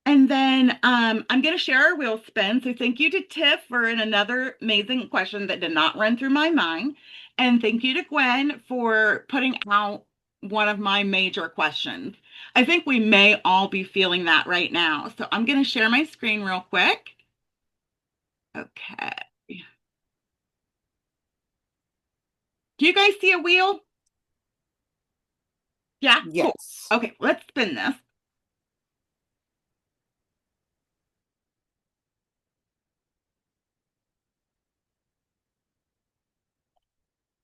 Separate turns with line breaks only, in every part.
And then I'm going to share our wheel spin. So thank you to Tiff for another amazing question that did not run through my mind. And thank you to Gwen for putting out one of my major questions. I think we may all be feeling that right now. So I'm going to share my screen real quick. Okay. Do you guys see a wheel? Yeah, cool.
Yes.
Okay, let's spin this.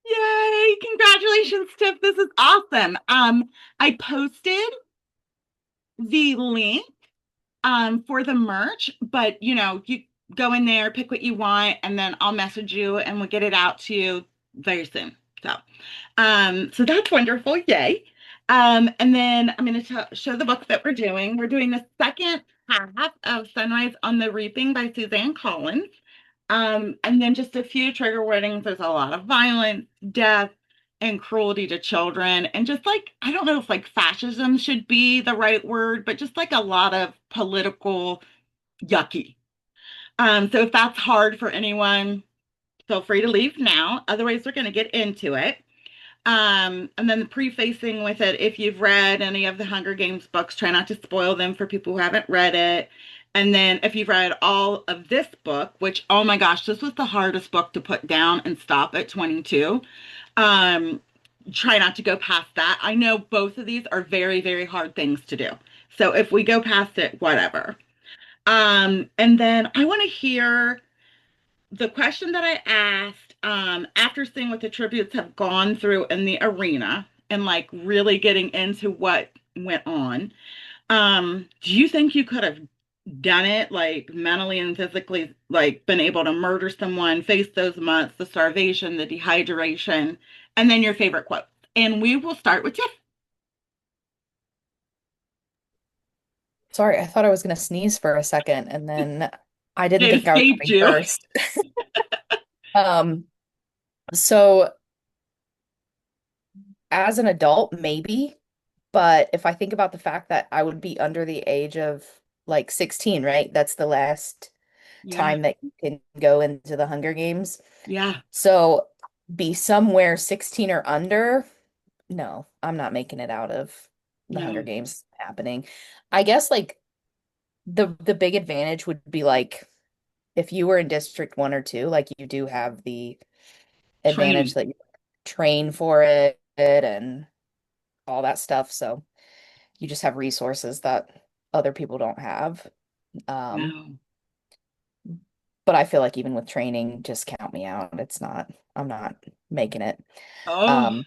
Yay! Congratulations, Tiff. This is awesome. I posted the link for the merch, but you go in there, pick what you want, and then I'll message you and we'll get it out to you very soon. So that's wonderful. Yay. And then I'm going to show the book that we're doing. We're doing the second half of Sunrise on the Reaping by Suzanne Collins. And then just a few trigger warnings. There's a lot of violence, death, and cruelty to children. And just like, I don't know if like fascism should be the right word, but just like a lot of political yucky. So if that's hard for anyone, feel free to leave now. Otherwise, we're going to get into it. And then the prefacing with it, if you've read any of the Hunger Games books, try not to spoil them for people who haven't read it. And then if you've read all of this book, which, oh my gosh, this was the hardest book to put down and stop at 22. Um, Try not to go past that. I know both of these are very, very hard things to do. So if we go past it, whatever. And then I want to hear the question that I asked after seeing what the tributes have gone through in the arena and like really getting into what went on. Do you think you could have done it like mentally and physically, like been able to murder someone, face those months, the starvation, the dehydration, and then your favorite quote? And we will start with Tiff.
Sorry, I thought I was going to sneeze for a second and then I didn't
They
think I was
saved
coming
you.
first. Um, so as an adult, maybe, but if I think about the fact that I would be under the age of like 16, right? That's the last
Yeah,
time that you can go into the Hunger Games.
yeah,
So be somewhere 16 or under. No, I'm not making it out of the Hunger
no,
Games happening. I guess like the big advantage would be like if you were in District 1 or 2, like you do have the advantage
training.
that you train for it and all that stuff. So you just have resources that other people don't have. Um,
No.
but I feel like even with training, just count me out. I'm not making it.
Oh,
Um,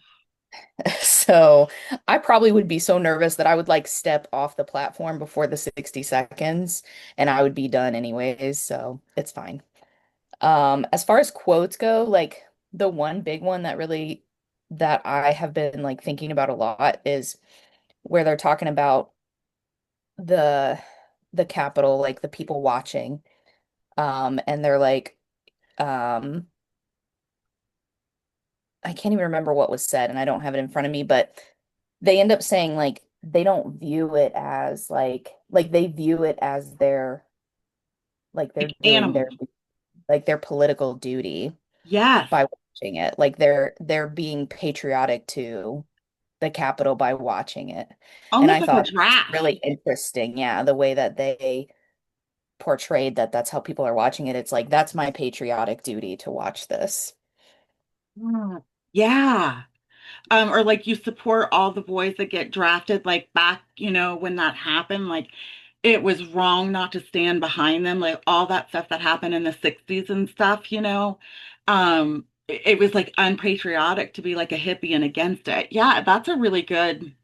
so I probably would be so nervous that I would like step off the platform before the 60 seconds and I would be done anyways. So it's fine. As far as quotes go, like the one big one that I have been like thinking about a lot is where they're talking about the the Capitol, like the people watching. And they're like, um, I can't even remember what was said, and I don't have it in front of me, but they end up saying like they don't view it as like they view it as like
like
they're doing
animals.
their political duty
Yes.
by watching it. Like they're being patriotic to the Capitol by watching it. And
Almost
I
like a
thought that's
draft.
really interesting. Yeah, the way that they portrayed that's how people are watching it. It's like that's my patriotic duty to watch this.
Mm. Yeah. Or like you support all the boys that get drafted, like back, when that happened, like it was wrong not to stand behind them, like all that stuff that happened in the 60s and stuff. It was like unpatriotic to be like a hippie and against it. Yeah, that's a really good,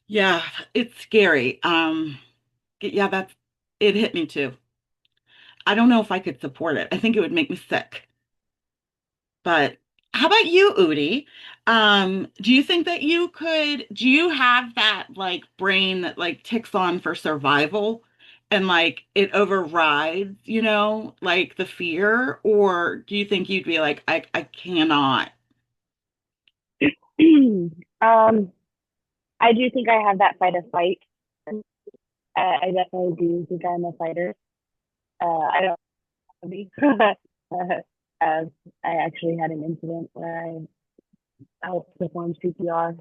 yeah, it's scary. Yeah, it hit me too. I don't know if I could support it. I think it would make me sick. But how about you, Udi? Do you think that do you have that like brain that like ticks on for survival and like it overrides, like the fear? Or do you think you'd be like, I cannot?
Um, I do think I have that fight or flight. I definitely do think I'm a fighter. I don't want to be. As I actually had an incident where I helped perform CPR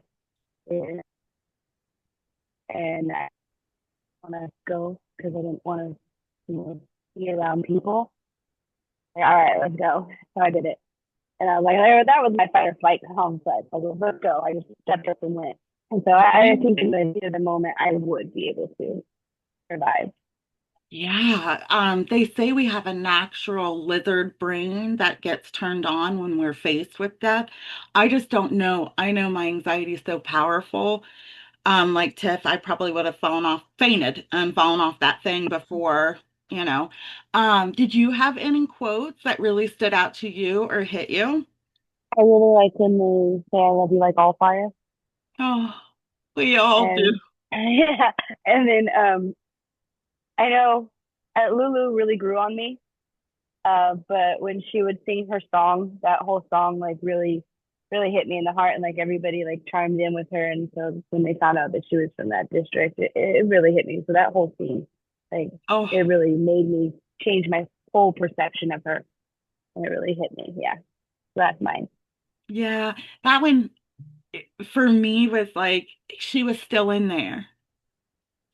and I want to go because I didn't want to, be around people. Like, all right, let's go. So I did it. And I was like, "Oh, that was my fight or flight homicide. I was like, let's go." I just stepped up and went. And so I think in the heat of the moment, I would be able to survive.
Yeah, they say we have a natural lizard brain that gets turned on when we're faced with death. I just don't know. I know my anxiety is so powerful. Like Tiff, I probably would have fallen off, fainted and fallen off that thing before, you know. Did you have any quotes that really stood out to you or hit you?
I really like when they say, "I love you like all fire."
Oh, we all do.
And yeah, and then I know Lulu really grew on me. But when she would sing her song, that whole song like really hit me in the heart, and like everybody like chimed in with her. And so when they found out that she was from that district, it really hit me. So that whole scene, like
Oh,
it really made me change my whole perception of her, and it really hit me. Yeah, so that's mine.
yeah. That one for me was like she was still in there.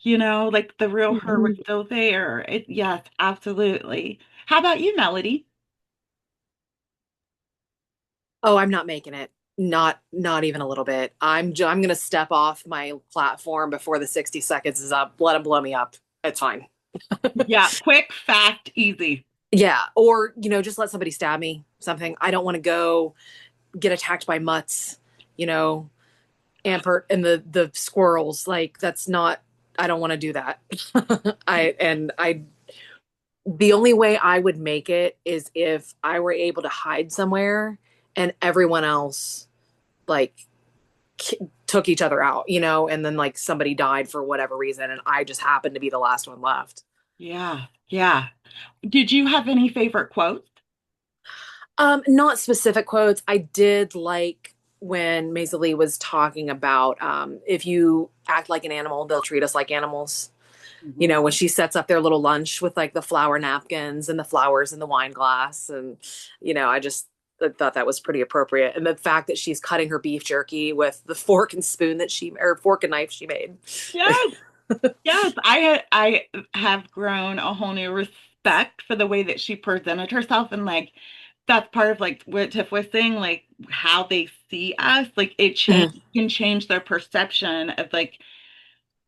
Like the real her was
Mhm.
still there. Yes, absolutely. How about you, Melody?
Oh, I'm not making it. Not even a little bit. I'm gonna step off my platform before the 60 seconds is up. Let them blow me up. It's fine.
Yeah, quick, fast, easy.
Yeah, or just let somebody stab me. Something. I don't want to go get attacked by mutts. You know, and the squirrels. Like that's not. I don't want to do that. I the only way I would make it is if I were able to hide somewhere and everyone else like took each other out, and then like somebody died for whatever reason, and I just happened to be the last one left.
Yeah, yeah. Did you have any favorite quotes?
Not specific quotes. I did like when Maisie was talking about if you act like an animal, they'll treat us like animals.
Mhm.
When she sets up their little lunch with like the flower napkins and the flowers in the wine glass, and I just thought that was pretty appropriate. And the fact that she's cutting her beef jerky with the fork and spoon or fork and knife she made.
Yes, yes. I have grown a whole new respect for the way that she presented herself, and like that's part of like what Tiff was saying, like how they see us. Like it change
Mm-hmm.
can change their perception of like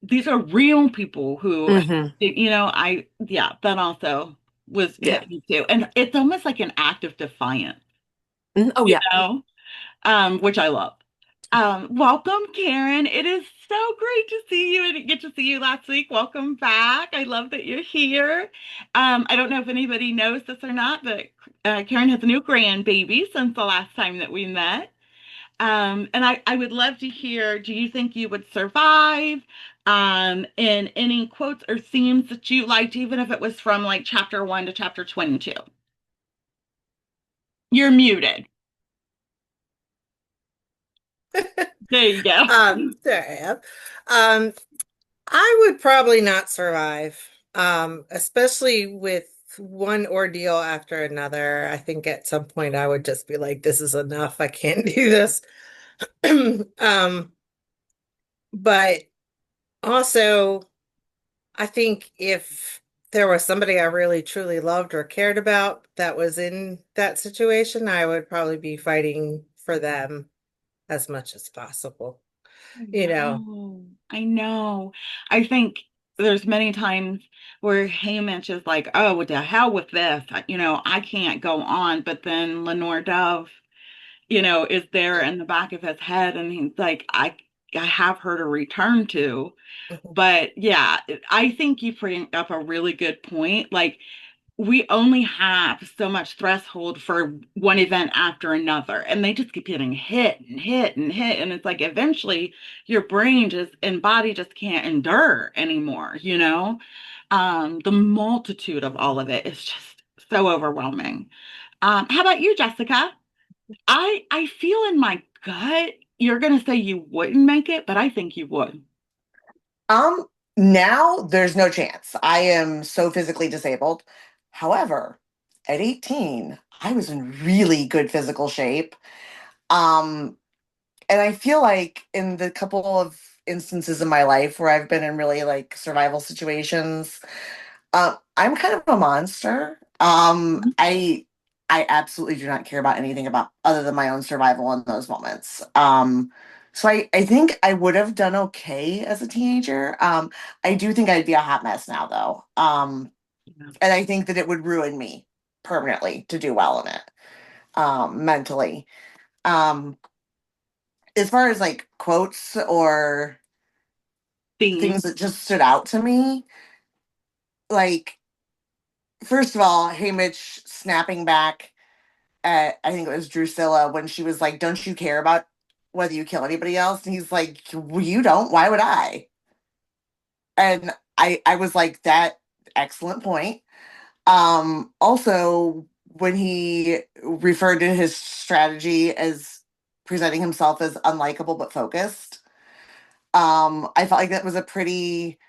these are real people who,
Mm-hmm.
yeah, that also was
Yeah.
hit me too. And it's almost like an act of defiance,
Mhm. Oh
you
yeah.
know, which I love. Welcome, Karen. It is so great to see you. I didn't get to see you last week. Welcome back. I love that you're here. I don't know if anybody knows this or not, but Karen has a new grandbaby since the last time that we met. And I would love to hear, do you think you would survive? And any quotes or themes that you liked, even if it was from like chapter 1 to chapter 22. You're muted. There you go.
There I am. Um, I would probably not survive, especially with one ordeal after another. I think at some point I would just be like, this is enough. I can't do this. Um, but also, I think if there was somebody I really truly loved or cared about that was in that situation, I would probably be fighting for them as much as possible.
I
You know.
know. I know. I think there's many times where Hamish is like, oh, what the hell with this? I can't go on. But then Lenore Dove, is there in the back of his head, and he's like, I have her to return to. But yeah, I think you bring up a really good point. Like, we only have so much threshold for one event after another, and they just keep getting hit and hit and hit. And it's like eventually your brain just and body just can't endure anymore. The multitude of all of it is just so overwhelming. How about you, Jessica? I feel in my gut you're gonna say you wouldn't make it, but I think you would.
Um, Now there's no chance. I am so physically disabled. However, at 18, I was in really good physical shape. Um, and I feel like in the couple of instances in my life where I've been in really like survival situations, I'm kind of a monster. I absolutely do not care about anything about other than my own survival in those moments. So I think I would have done okay as a teenager. I do think I'd be a hot mess now though.
Yeah.
And I think that it would ruin me permanently to do well in it, mentally. Um, as far as like quotes or things
Theme.
that just stood out to me, like first of all, Haymitch snapping back at I think it was Drusilla when she was like, "Don't you care about whether you kill anybody else?" And he's like, well, "You don't. Why would I?" And I was like, "That excellent point." Also, when he referred to his strategy as presenting himself as unlikable but focused, I felt like that was a pretty.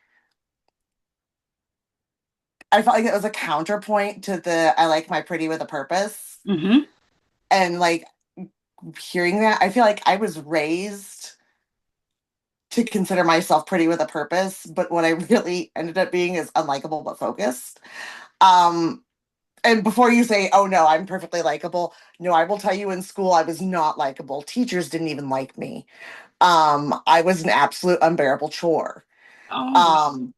I felt like it was a counterpoint to the "I like my pretty with a purpose,"
Hmm.
and like hearing that, I feel like I was raised to consider myself pretty with a purpose, but what I really ended up being is unlikable but focused. Um, and before you say, "Oh no, I'm perfectly likable," no, I will tell you in school I was not likable. Teachers didn't even like me. I was an absolute unbearable chore.
Oh,
Um,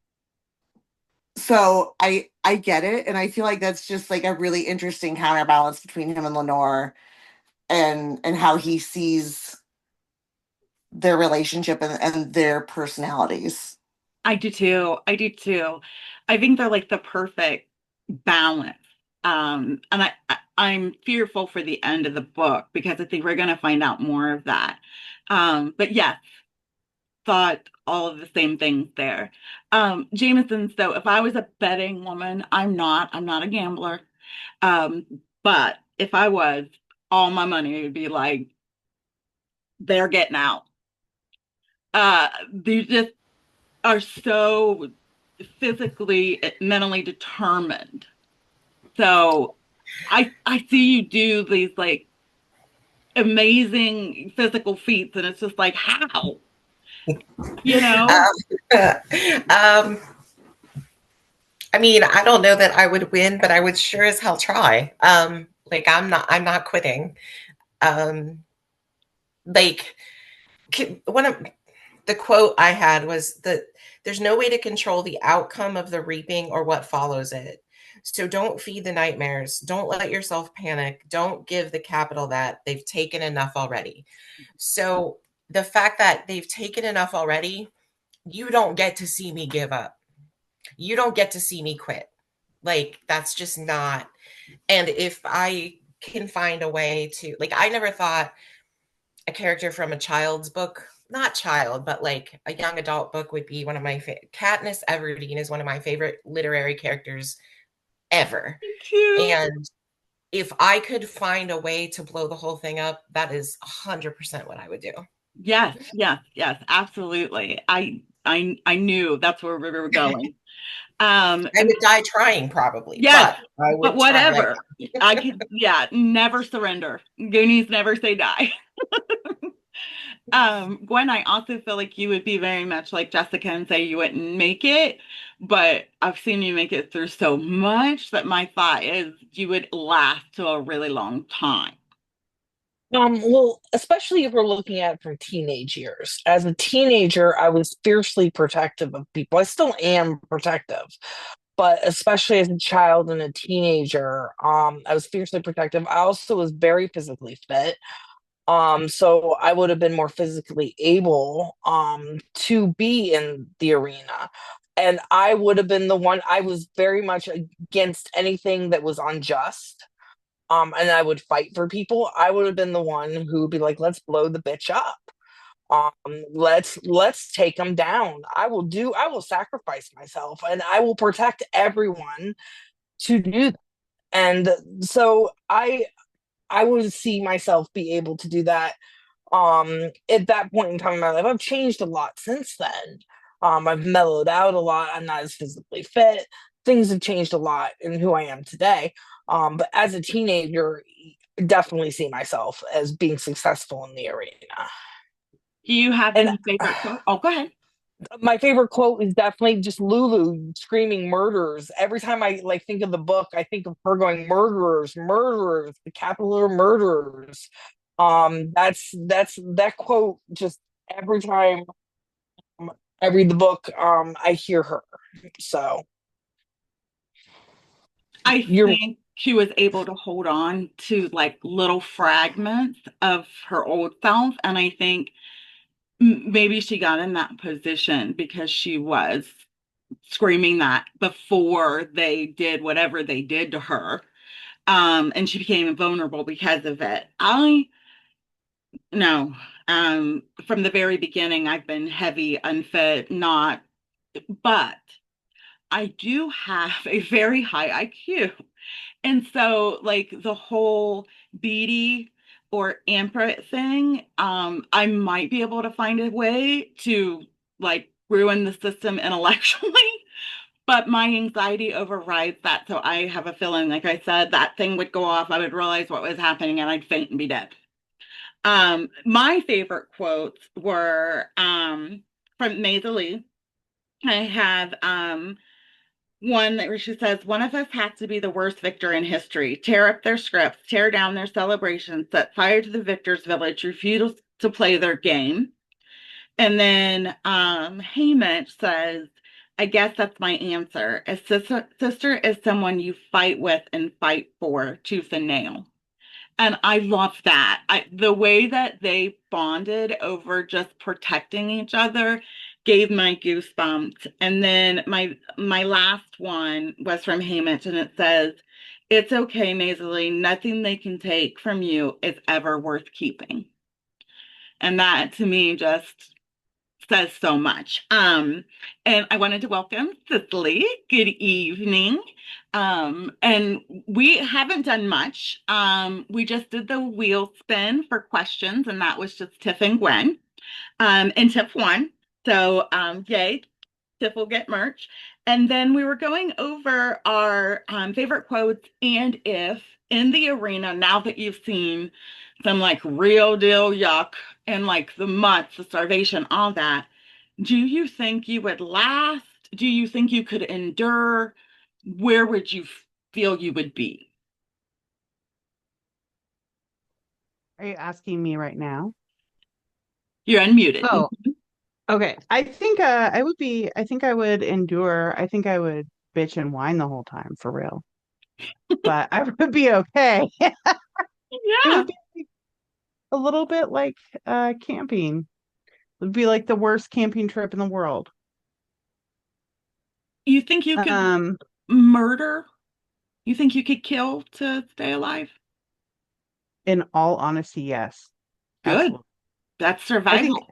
so I get it, and I feel like that's just like a really interesting counterbalance between him and Lenore, and how he sees their relationship and their personalities.
I do too. I do too. I think they're like the perfect balance. And I'm fearful for the end of the book because I think we're going to find out more of that. But yes, thought all of the same things there. Jameson, so if I was a betting woman, I'm not a gambler. Um, but if I was, all my money would be like, they're getting out. They just are so physically, mentally determined. So I see you do these like amazing physical feats, and it's just like, how? You know?
um, I mean, I don't know that I would win, but I would sure as hell try. Like I'm not quitting. Um, like one of the quote I had was that there's no way to control the outcome of the reaping or what follows it. So don't feed the nightmares. Don't let yourself panic. Don't give the capital that they've taken enough already. So the fact that they've taken enough already, you don't get to see me give up. You don't get to see me quit. Like that's just not. And if I can find a way to, like, I never thought a character from a child's book, not child, but like a young adult book would be one of my Katniss Everdeen is one of my favorite literary characters ever.
Me too.
And if I could find a way to blow the whole thing up, that is 100% what I would do.
Yes, yes, yes, absolutely. I knew that's where we were going.
I
And
would die trying probably,
yes,
but I
but
would try right
whatever. I could, yeah, never surrender. Goonies never say die. Gwen, I also feel like you would be very much like Jessica and say you wouldn't make it, but I've seen you make it through so much that my thought is you would last to a really long time.
Well, especially if we're looking at it from teenage years. As a teenager, I was fiercely protective of people. I still am protective, but especially as a child and a teenager, I was fiercely protective. I also was very physically fit. So I would have been more physically able to be in the arena. And I would have been the one, I was very much against anything that was unjust. And I would fight for people. I would have been the one who would be like, let's blow the bitch up. Let's take them down. I will sacrifice myself and I will protect everyone to do that. And so I would see myself be able to do that at that point in time in my life. I've changed a lot since then. I've mellowed out a lot. I'm not as physically fit. Things have changed a lot in who I am today. But as a teenager, definitely see myself as being successful in the arena.
Do you have
And
any favorite quote? Oh, go ahead.
my favorite quote is definitely just Lulu screaming murderers. Every time I like think of the book, I think of her going murderers, murderers, the capital murderers. That's that quote just every time I read the book, I hear her. So
I
you're
think she was able to hold on to like little fragments of her old self. And I think maybe she got in that position because she was screaming that before they did whatever they did to her. And she became vulnerable because of it. I know from the very beginning, I've been heavy, unfit, not, but I do have a very high IQ. And so, like the whole beady or amperette thing, I might be able to find a way to like ruin the system intellectually, but my anxiety overrides that. So I have a feeling, like I said, that thing would go off. I would realize what was happening and I'd faint and be dead. My favorite quotes were from Maisie. I have one where she says, "One of us has to be the worst victor in history. Tear up their scripts, tear down their celebrations, set fire to the victor's village, refuse to play their game." And then Hamish says, "I guess that's my answer. A sister is someone you fight with and fight for tooth and nail." And I love that. The way that they bonded over just protecting each other gave my goosebumps. And then my last one was from Hamish, and it says, "It's okay, Maisie. Nothing they can take from you is ever worth keeping." And that to me just says so much. And I wanted to welcome Cicely. Good evening. And we haven't done much. We just did the wheel spin for questions, and that was just Tiff and Gwen. And Tiff won. So yay, Tiff will get merch. And then we were going over our favorite quotes and if in the arena, now that you've seen some like real deal yuck and like the mutts, the starvation, all that, do you think you would last? Do you think you could endure? Where would you feel you would be?
Are you asking me right now?
You're unmuted.
Oh, okay. I think I would endure. I think I would bitch and whine the whole time for real. But I would be okay. It
Yeah.
would be a little bit like camping. It would be like the worst camping trip in the world.
You think you could
Um,
murder? You think you could kill to stay alive?
in all honesty, yes.
Good.
Absolutely.
That's
I think
survival.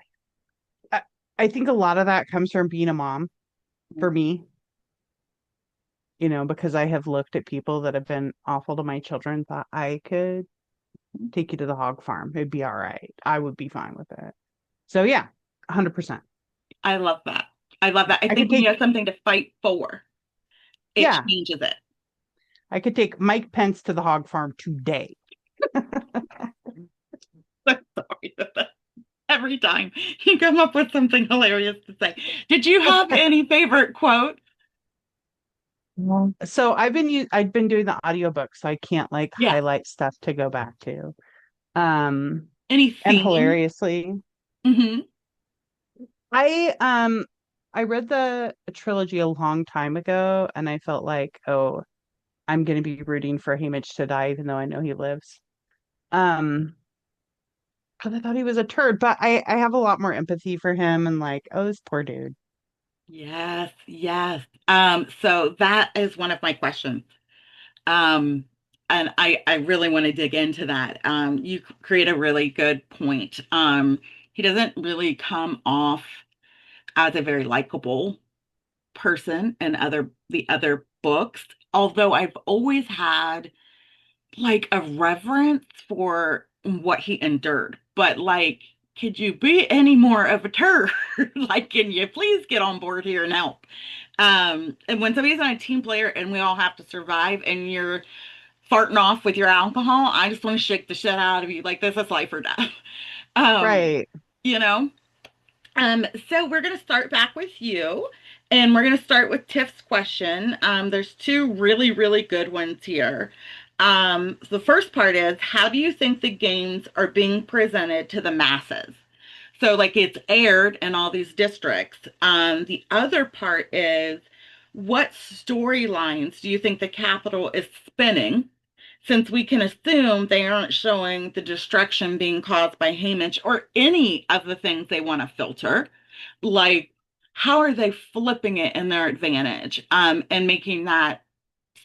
I, I think a lot of that comes from being a mom for me, because I have looked at people that have been awful to my children, thought I could take you to the hog farm. It'd be all right. I would be fine with it. So yeah, 100%.
I love that. I love that. I
I could
think when you
take,
have something to fight for, it
yeah,
changes it.
I could take Mike Pence to the hog farm today.
I'm sorry. Every time you come up with something hilarious to say. Did you have any favorite quote?
So I've been doing the audiobook, so I can't like
Yeah.
highlight stuff to go back to. Um,
Any
and
theme?
hilariously,
Hmm.
I um I read the trilogy a long time ago and I felt like, oh, I'm gonna be rooting for Haymitch to die even though I know he lives. Um, because I thought he was a turd, but I have a lot more empathy for him and like, oh, this poor dude.
Yes, yes. So that is one of my questions. Um, and I really want to dig into that. You create a really good point. He doesn't really come off as a very likable person in the other books, although I've always had like a reverence for what he endured. But like could you be any more of a turd? Like, can you please get on board here and help? And when somebody's on a team player and we all have to survive and you're farting off with your alcohol, I just want to shake the shit out of you. Like, this is life or death. Um,
Right.
you know? So we're going to start back with you, and we're going to start with Tiff's question. There's two really, really good ones here. The first part is, how do you think the games are being presented to the masses? So, like, it's aired in all these districts. The other part is, what storylines do you think the Capitol is spinning? Since we can assume they aren't showing the destruction being caused by Hamish or any of the things they want to filter, like, how are they flipping it in their advantage, and making that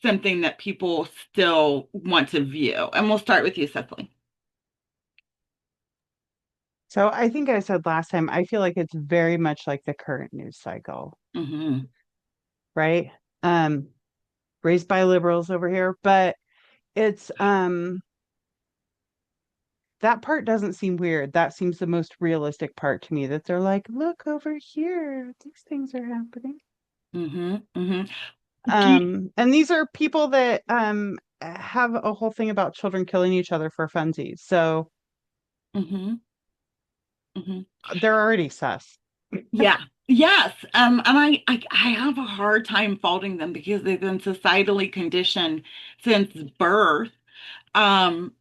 something that people still want to view? And we'll start with you, Cecily.
So I think I said last time, I feel like it's very much like the current news cycle,
Hmm.
right? Um, Raised by liberals over here, but it's that part doesn't seem weird. That seems the most realistic part to me that they're like, look over here, these things are happening.
Hmm. Hmm. Do you,
And these are people that have a whole thing about children killing each other for funsies. So
hmm. Hmm.
they're already sus.
Yeah. Yes. And I have a hard time faulting them because they've been societally conditioned since birth. Um,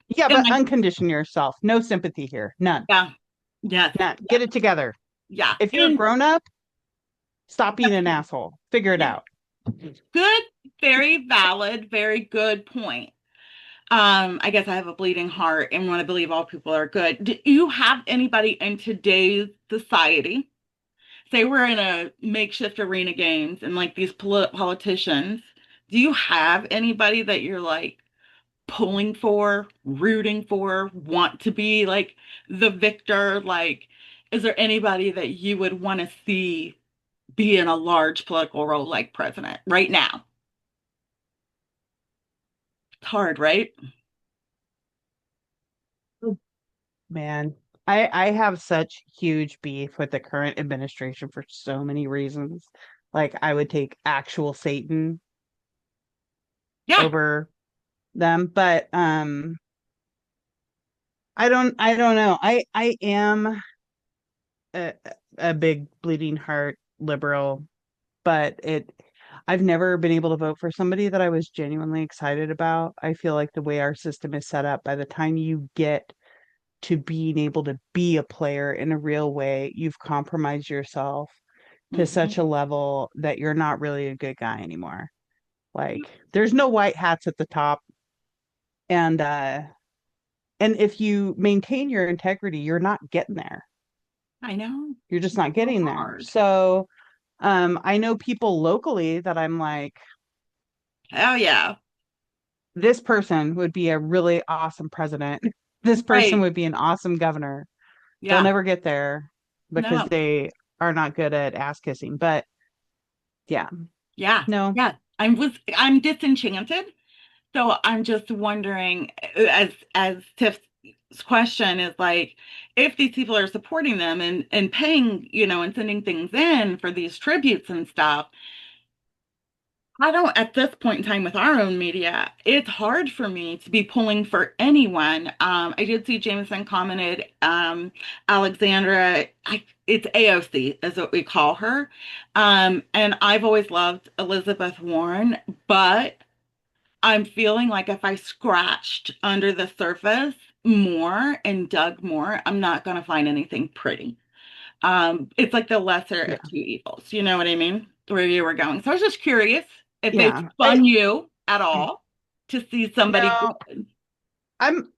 Yeah,
and
but
I,
uncondition yourself. No sympathy here. None.
yeah, yes,
None.
yeah,
Get it together.
yeah.
If you're a
And
grown up, stop being an asshole. Figure it
yeah,
out.
good, very valid, very good point. I guess I have a bleeding heart and want to believe all people are good. Do you have anybody in today's society? Say we're in a makeshift arena games and like these politicians. Do you have anybody that you're like pulling for, rooting for, want to be like the victor? Like, is there anybody that you would want to see be in a large political role like president right now? It's hard, right?
Man, I have such huge beef with the current administration for so many reasons. Like I would take actual Satan
Yeah.
over them, but I don't know. I am a, a big bleeding heart liberal, but it I've never been able to vote for somebody that I was genuinely excited about. I feel like the way our system is set up, by the time you get to being able to be a player in a real way, you've compromised yourself to
Hmm.
such a level that you're not really a good guy anymore. Like there's no white hats at the top, and if you maintain your integrity, you're not getting there.
I know.
You're just not
So
getting there.
hard.
So I know people locally that I'm like,
Oh yeah.
this person would be a really awesome president. This person
Right.
would be an awesome governor. They'll
Yeah.
never get there because
No.
they are not good at ass kissing. But yeah,
Yeah.
no,
Yeah. I'm disenchanted. So I'm just wondering, as Tiff's question is like, if these people are supporting them and paying, and sending things in for these tributes and stuff, I don't, at this point in time with our own media, it's hard for me to be pulling for anyone. I did see Jameson commented, Alexandra, it's AOC is what we call her. And I've always loved Elizabeth Warren, but I'm feeling like if I scratched under the surface more and dug more, I'm not going to find anything pretty. It's like the lesser
yeah,
of two evils. You know what I mean? Where you were going. So I was just curious if it
yeah.
spun you at all to see somebody
No,
good.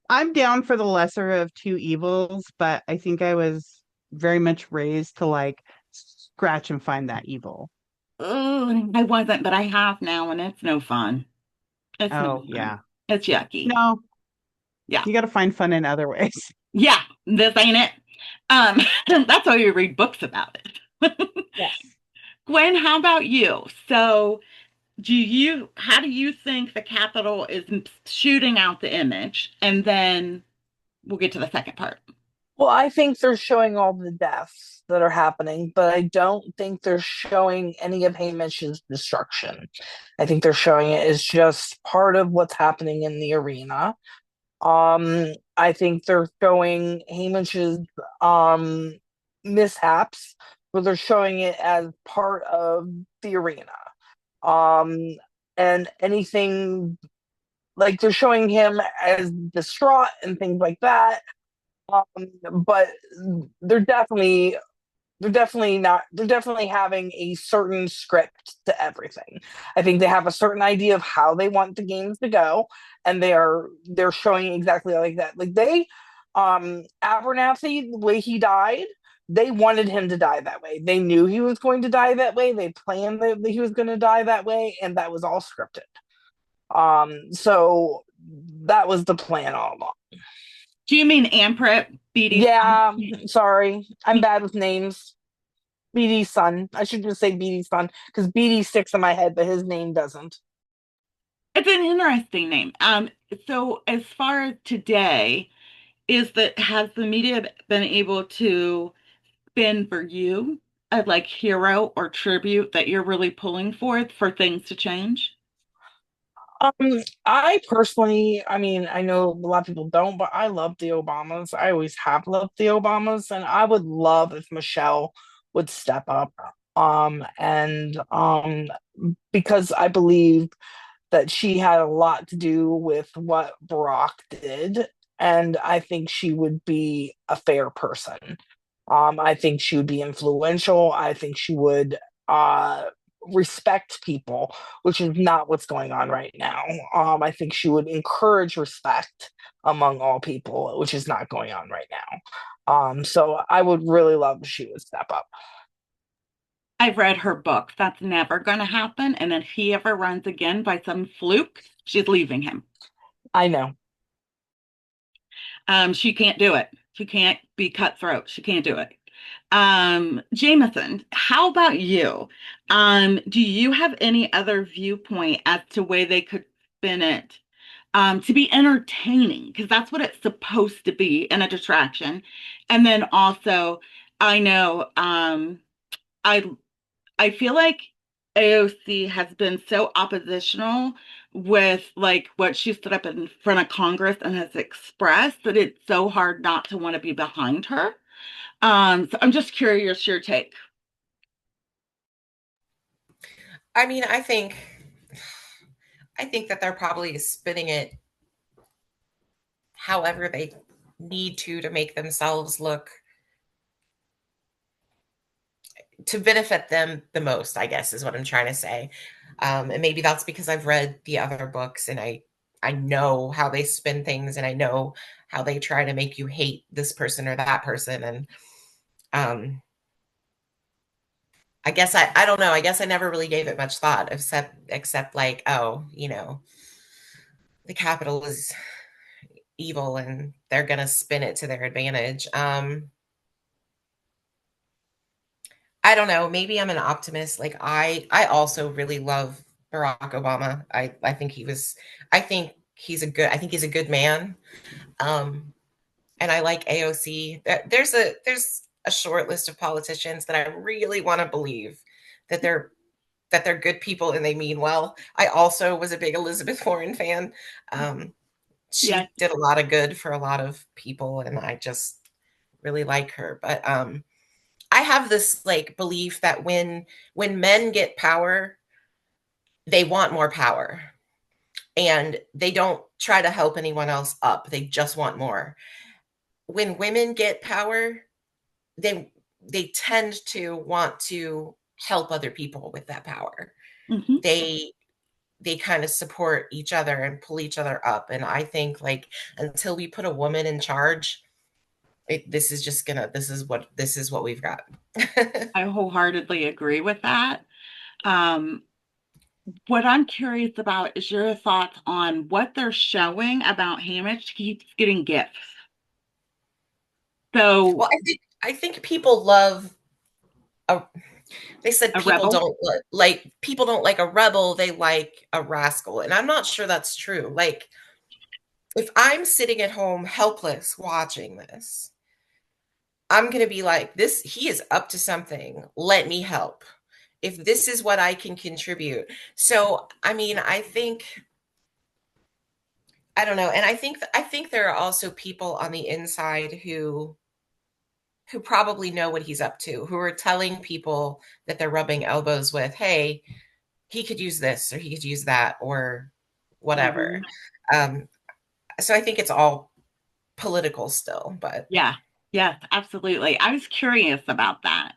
I'm down for the lesser of two evils, but I think I was very much raised to like scratch and find that evil.
Oh, I wasn't, but I have now, and it's no fun. It's no
Oh
fun.
yeah.
It's yucky.
No,
Yeah.
you got to find fun in other ways.
Yeah. This ain't it. Um, that's why you read books about it.
Yes.
Gwen, how about you? So, how do you think the Capitol is shooting out the image? And then we'll get to the second part.
Well, I think they're showing all the deaths that are happening, but I don't think they're showing any of Hamish's destruction. I think they're showing it as just part of what's happening in the arena. I think they're showing Hamish's um mishaps, but they're showing it as part of the arena. Um, and anything like they're showing him as distraught and things like that. But they're definitely they're definitely having a certain script to everything. I think they have a certain idea of how they want the games to go, and they're showing exactly like that. Like they Abernathy, the way he died, they wanted him to die that way. They knew he was going to die that way. They planned that he was going to die that way, and that was all scripted. So that was the plan all along.
Do you mean Amprit, BD's
Yeah,
son?
sorry. I'm bad with names. BD's son. I should just say BD's son because BD sticks in my head, but his name doesn't.
It's an interesting name. So as far as today, has the media been able to spin for you a like hero or tribute that you're really pulling for things to change?
I personally, I mean, I know a lot of people don't, but I love the Obamas. I always have loved the Obamas, and I would love if Michelle would step up. And because I believe that she had a lot to do with what Barack did, and I think she would be a fair person. I think she would be influential. I think she would uh, respect people, which is not what's going on right now. I think she would encourage respect among all people, which is not going on right now. So I would really love if she would step up.
I've read her book. That's never going to happen. And if he ever runs again by some fluke, she's leaving him.
I know.
She can't do it. She can't be cutthroat. She can't do it. Jameson, how about you? Do you have any other viewpoint as to way they could spin it to be entertaining? Because that's what it's supposed to be, and a distraction. And then also, I know I I feel like AOC has been so oppositional with like what she stood up in front of Congress and has expressed that it's so hard not to want to be behind her. So I'm just curious your take.
I mean, I think that they're probably spinning it however they need to make themselves look to benefit them the most, I guess is what I'm trying to say. And maybe that's because I've read the other books and I know how they spin things and I know how they try to make you hate this person or that person. And um, I guess I don't know. I guess I never really gave it much thought except like, oh, the capital is evil and they're gonna spin it to their advantage. I don't know. Maybe I'm an optimist. Like I also really love Barack Obama. I think I think he's a good man. Um, and I like AOC. There's a short list of politicians that I really want to believe that they're good people and they mean well. I also was a big Elizabeth Warren fan. Um,
Yeah.
she did a lot of good for a lot of people, and I just really like her. But I have this like belief that when men get power, they want more power and they don't try to help anyone else up. They just want more. When women get power, they they tend to want to help other people with that power.
Hmm.
They they kind of support each other and pull each other up. And I think like until we put a woman in charge, this is what we've got.
I wholeheartedly agree with that. Um, what I'm curious about is your thoughts on what they're showing about Hamish keeps getting gifts. So
Well, I think people love a they said
a rebel.
people don't like a rebel, they like a rascal. And I'm not sure that's true. Like if I'm sitting at home helpless watching this, I'm going to be like, this, he is up to something. Let me help. If this is what I can contribute. So, I mean, I don't know. And I think there are also people on the inside who probably know what he's up to, who are telling people that they're rubbing elbows with, hey, he could use this or he could use that or whatever.
Mhm.
Um, so I think it's all political still, but
Yeah. Yes, absolutely. I was curious about that.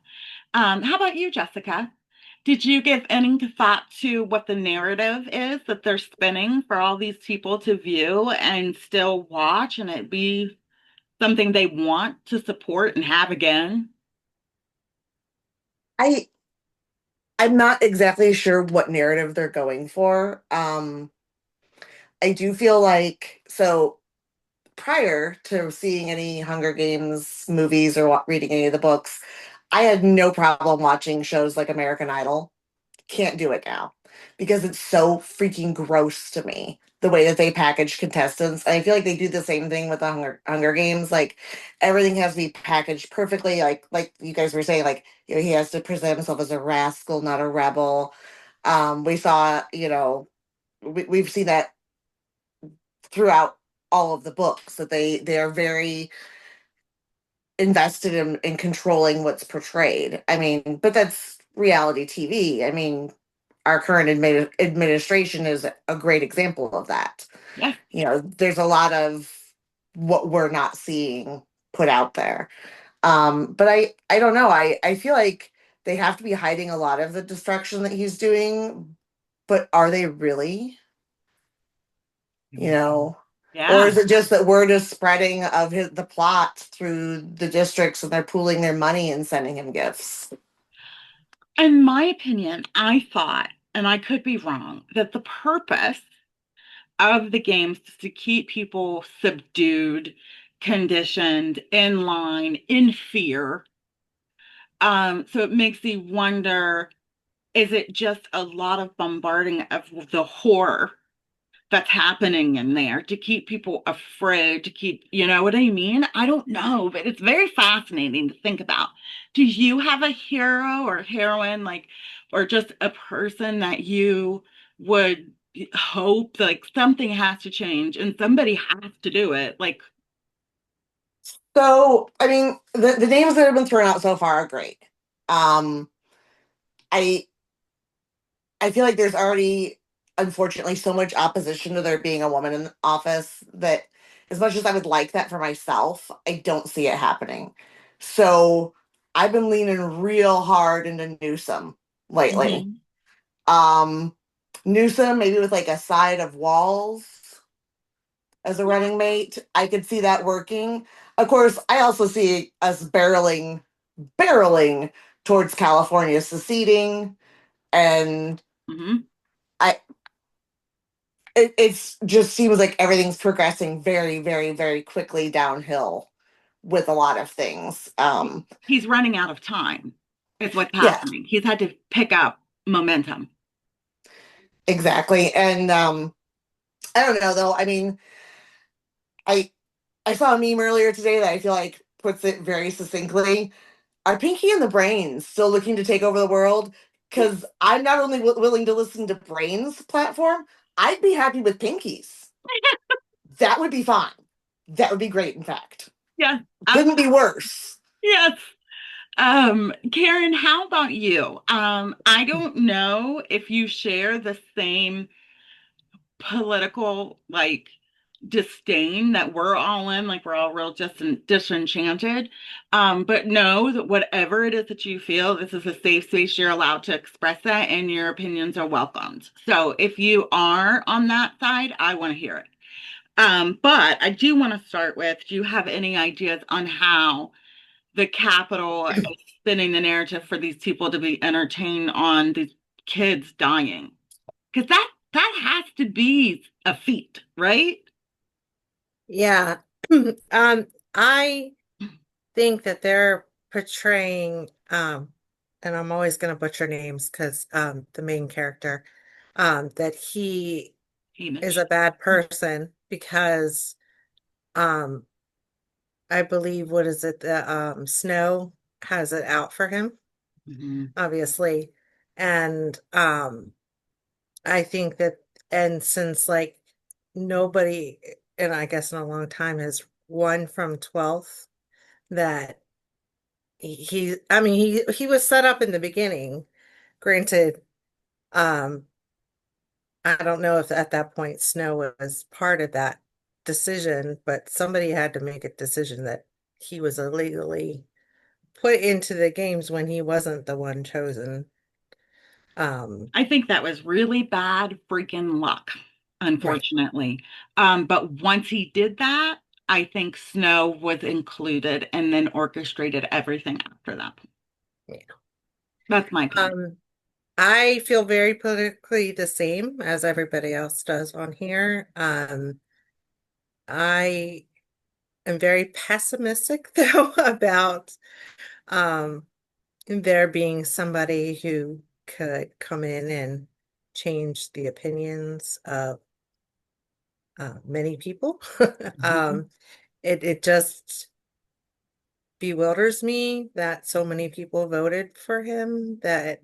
How about you, Jessica? Did you give any thought to what the narrative is that they're spinning for all these people to view and still watch and it be something they want to support and have again?
I I'm not exactly sure what narrative they're going for. I do feel like so prior to seeing any Hunger Games movies or reading any of the books, I had no problem watching shows like American Idol. Can't do it now because it's so freaking gross to me the way that they package contestants. And I feel like they do the same thing with the Hunger Games. Like everything has to be packaged perfectly. Like you guys were saying, like he has to present himself as a rascal, not a rebel. We saw, we've seen that throughout all of the books that they are very invested in controlling what's portrayed. I mean, but that's reality TV. I mean, our current administration is a great example of that.
Yes.
There's a lot of what we're not seeing put out there. But I don't know. I feel like they have to be hiding a lot of the destruction that he's doing, but are they really? You know, or
Yeah.
is it just that word is spreading of the plot through the districts and they're pooling their money and sending him gifts?
In my opinion, I thought, and I could be wrong, that the purpose of the games is to keep people subdued, conditioned, in line, in fear. So it makes me wonder, is it just a lot of bombarding of the horror that's happening in there to keep people afraid, to keep, you know what I mean? I don't know, but it's very fascinating to think about. Do you have a hero or heroine, like, or just a person that you would hope like something has to change and somebody has to do it? Like,
So, I mean, the names that have been thrown out so far are great. Um, I I feel like there's already, unfortunately, so much opposition to there being a woman in office that, as much as I would like that for myself, I don't see it happening. So, I've been leaning real hard into Newsom lately.
mhm.
Um, Newsom, maybe with like a side of Walls as a running mate, I could see that working. Of course, I also see us barreling towards California seceding, and
Mhm.
I it's just seems like everything's progressing very, very, very quickly downhill with a lot of things.
He's running out of time, is what's
Yeah,
happening. He's had to pick up momentum.
exactly. And I don't know though. I mean, I I saw a meme earlier today that I feel like puts it very succinctly. Are Pinky and the Brains still looking to take over the world? Because I'm not only willing to listen to Brains platform, I'd be happy with Pinky's. That would be fine. That would be great, in fact.
Yes,
Couldn't be worse.
yes. Karen, how about you? I don't know if you share the same political like disdain that we're all in, like we're all real just disenchanted. But know that whatever it is that you feel, this is a safe space. You're allowed to express that, and your opinions are welcomed. So if you are on that side, I want to hear it. But I do want to start with, do you have any ideas on how the Capitol is spinning the narrative for these people to be entertained on these kids dying? Because that has to be a feat, right?
Yeah. I think that they're portraying, and I'm always going to butcher names because the main character, that he is
Hamish.
a bad person because um I believe, what is it, the Snow has it out for him,
Mhm.
obviously. And I think that, and since like nobody, and I guess in a long time, has won from 12th, that I mean, he was set up in the beginning. Granted, um, I don't know if at that point Snow was part of that decision, but somebody had to make a decision that he was illegally put into the games when he wasn't the one chosen.
I think that was really bad freaking luck,
Right.
unfortunately. But once he did that, I think Snow was included and then orchestrated everything after that.
Yeah.
That's my opinion.
Um, I feel very politically the same as everybody else does on here. I am very pessimistic though about um there being somebody who could come in and change the opinions of many people.
Mhm.
It just bewilders me that so many people voted for him that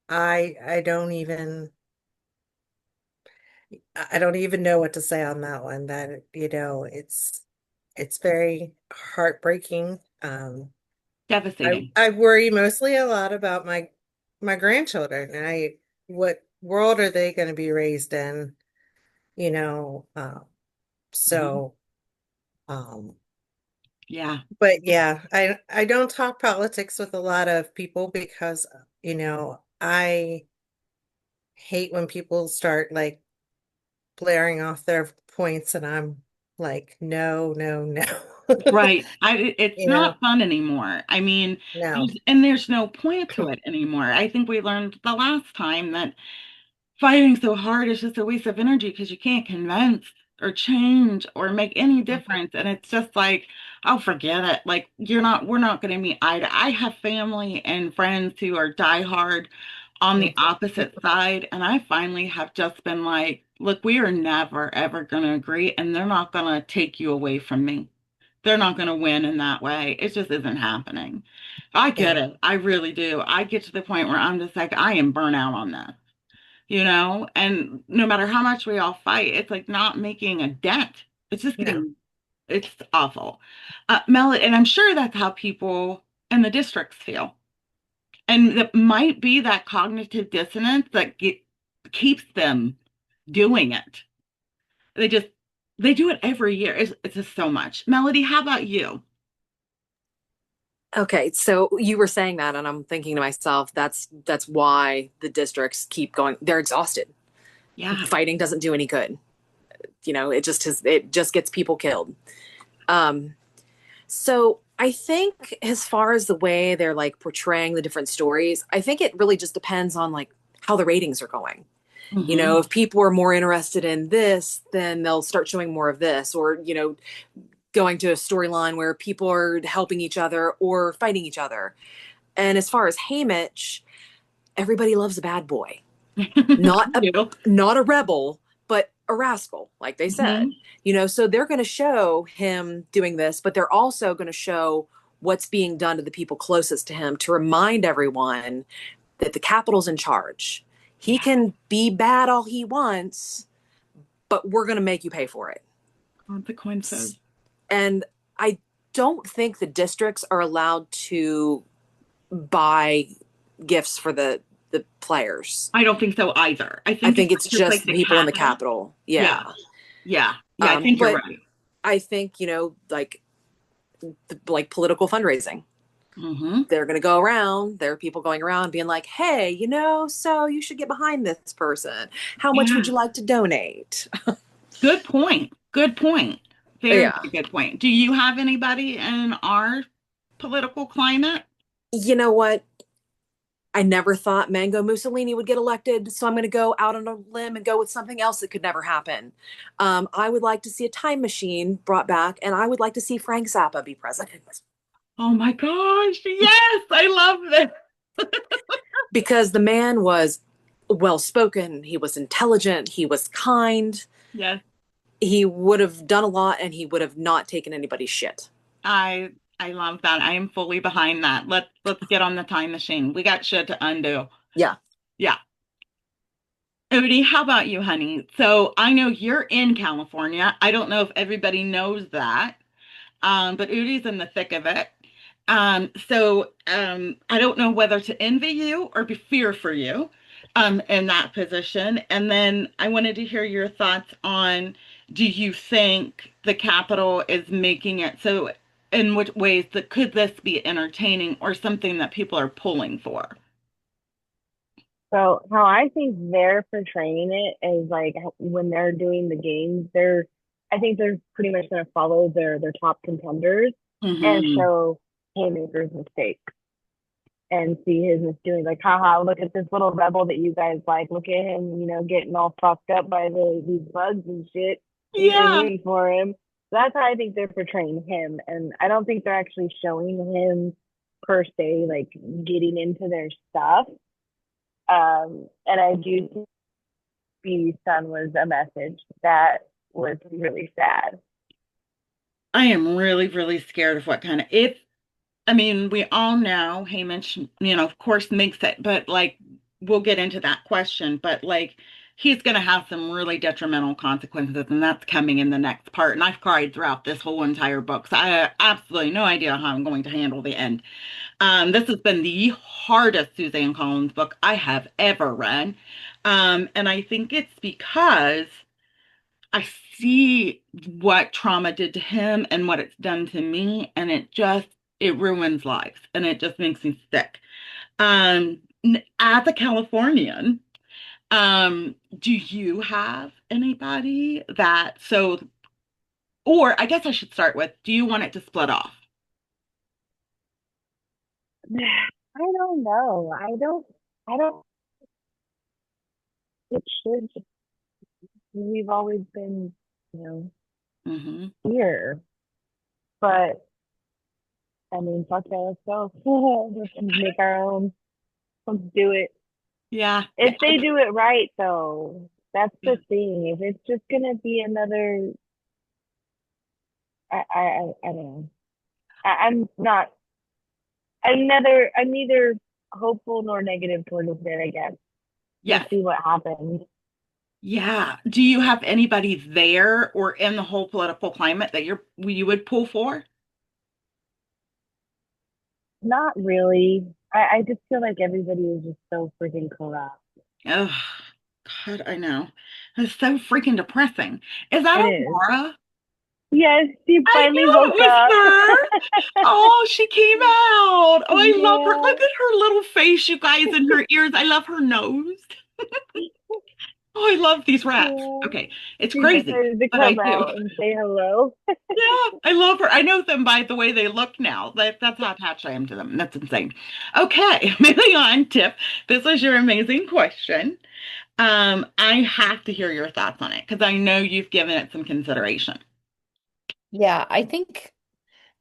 I don't even know what to say on that one. That, it's very heartbreaking.
Devastating.
I worry mostly a lot about my grandchildren. What world are they going to be raised in? You know,
Mhm.
so um
Yeah,
but yeah, I don't talk politics with a lot of people because, I hate when people start like blaring off their points and I'm like, no, no, no.
right. It's
You
not
know,
fun anymore. I mean,
no.
and there's no point to it anymore. I think we learned the last time that fighting so hard is just a waste of energy because you can't convince or change or make any
Mhm,
difference. And it's just like, oh, forget it. Like we're not going to meet eye to I have family and friends who are diehard on the
mhm,
opposite side. And I finally have just been like, look, we are never, ever going to agree. And they're not going to take you away from me. They're not going to win in that way. It just isn't happening. I get
yeah,
it. I really do. I get to the point where I'm just like, I am burnt out on this, you know? And no matter how much we all fight, it's like not making a dent. It's just
no.
getting, it's awful. Mel, and I'm sure that's how people in the districts feel. And that might be that cognitive dissonance that keeps them doing it. They just, they do it every year. It's just so much. Melody, how about you?
Okay, so you were saying that, and I'm thinking to myself, that's why the districts keep going. They're exhausted.
Yeah.
Fighting doesn't do any good. It just gets people killed. Um, so I think as far as the way they're like portraying the different stories, I think it really just depends on like how the ratings are going.
Hmm.
If people are more interested in this, then they'll start showing more of this, or going to a storyline where people are helping each other or fighting each other. And as far as Haymitch, everybody loves a bad boy, not a
You.
not a rebel, but a rascal, like they said.
Hmm.
So they're going to show him doing this, but they're also going to show what's being done to the people closest to him to remind everyone that the Capitol's in charge. He
Yeah.
can be bad all he wants, but we're going to make you pay for it.
Consequences.
And I don't think the districts are allowed to buy gifts for the players.
I don't think so either. I
I
think it's
think it's
just like
just the
the
people in the
capital.
Capitol.
Yeah.
Yeah.
Yeah. Yeah. I think you're
But
right.
I think, like political fundraising.
Hmm.
They're going to go around. There are people going around being like, hey, so you should get behind this person. How much would
Yeah.
you like to donate?
Good point. Good point. Very,
Yeah.
very good point. Do you have anybody in our political climate?
You know what? I never thought Mango Mussolini would get elected, so I'm going to go out on a limb and go with something else that could never happen. I would like to see a time machine brought back, and I would like to see Frank Zappa be president
Oh my gosh. Yes. I love this.
because the man was well spoken, he was intelligent, he was kind,
Yes.
he would have done a lot and he would have not taken anybody's shit.
I I love that. I am fully behind that. Let's get on the time machine. We got shit to undo.
Yeah.
Yeah. Odie, how about you, honey? So I know you're in California. I don't know if everybody knows that. But Udi's in the thick of it. I don't know whether to envy you or be fear for you in that position. And then I wanted to hear your thoughts on, do you think the Capitol is making it so, in what ways that could this be entertaining or something that people are pulling for?
So how I think they're portraying it is like when they're doing the games, I think they're pretty much going to follow their top contenders and
Hmm.
show Haymaker's mistakes and see his misdoings. Like, haha, look at this little rebel that you guys like. Look at him, getting all fucked up by these bugs and shit. You're
Yeah,
rooting for him. So that's how I think they're portraying him, and I don't think they're actually showing him per se, like getting into their stuff. And I do think the son was a message that was really sad.
I am really, really scared of what kind of, if I mean, we all know Hamish, of course makes it, but like we'll get into that question, but like he's going to have some really detrimental consequences, and that's coming in the next part. And I've cried throughout this whole entire book, so I have absolutely no idea how I'm going to handle the end. This has been the hardest Suzanne Collins book I have ever read. And I think it's because I see what trauma did to him and what it's done to me, and it ruins lives, and it just makes me sick. As a Californian, do you have anybody or I guess I should start with, do you want it to split off?
I don't know. I don't. It should. We've always been, you know,
Hmm.
here, but I mean, fuck that. Let's go. Let's make our own. Let's do it.
Yeah, yeah,
If they do it right, though, that's the thing. If it's just gonna be another, I don't know. I'm not. I'm neither hopeful nor negative towards it. I guess we'll
yes,
see what happens.
yeah. Do you have anybody there or in the whole political climate that you would pull for?
Not really. I just feel like everybody is just so freaking corrupt.
Oh, God, I know. It's so freaking depressing. Is that
It is.
Aurora?
Yes, she
I
finally
knew it
woke
was
up.
her. Oh, she came out. Oh, I love her.
Yeah.
Look at her little face, you guys, and her ears. I love her nose. Oh, I love these rats.
Yeah.
Okay, it's
She
crazy,
decided to
but I
come
do.
out and say hello.
Yeah, I love her. I know them by the way they look now. That's how attached I am to them. That's insane. Okay, moving on, Tiff. This was your amazing question. I have to hear your thoughts on it because I know you've given it some consideration.
Yeah, I think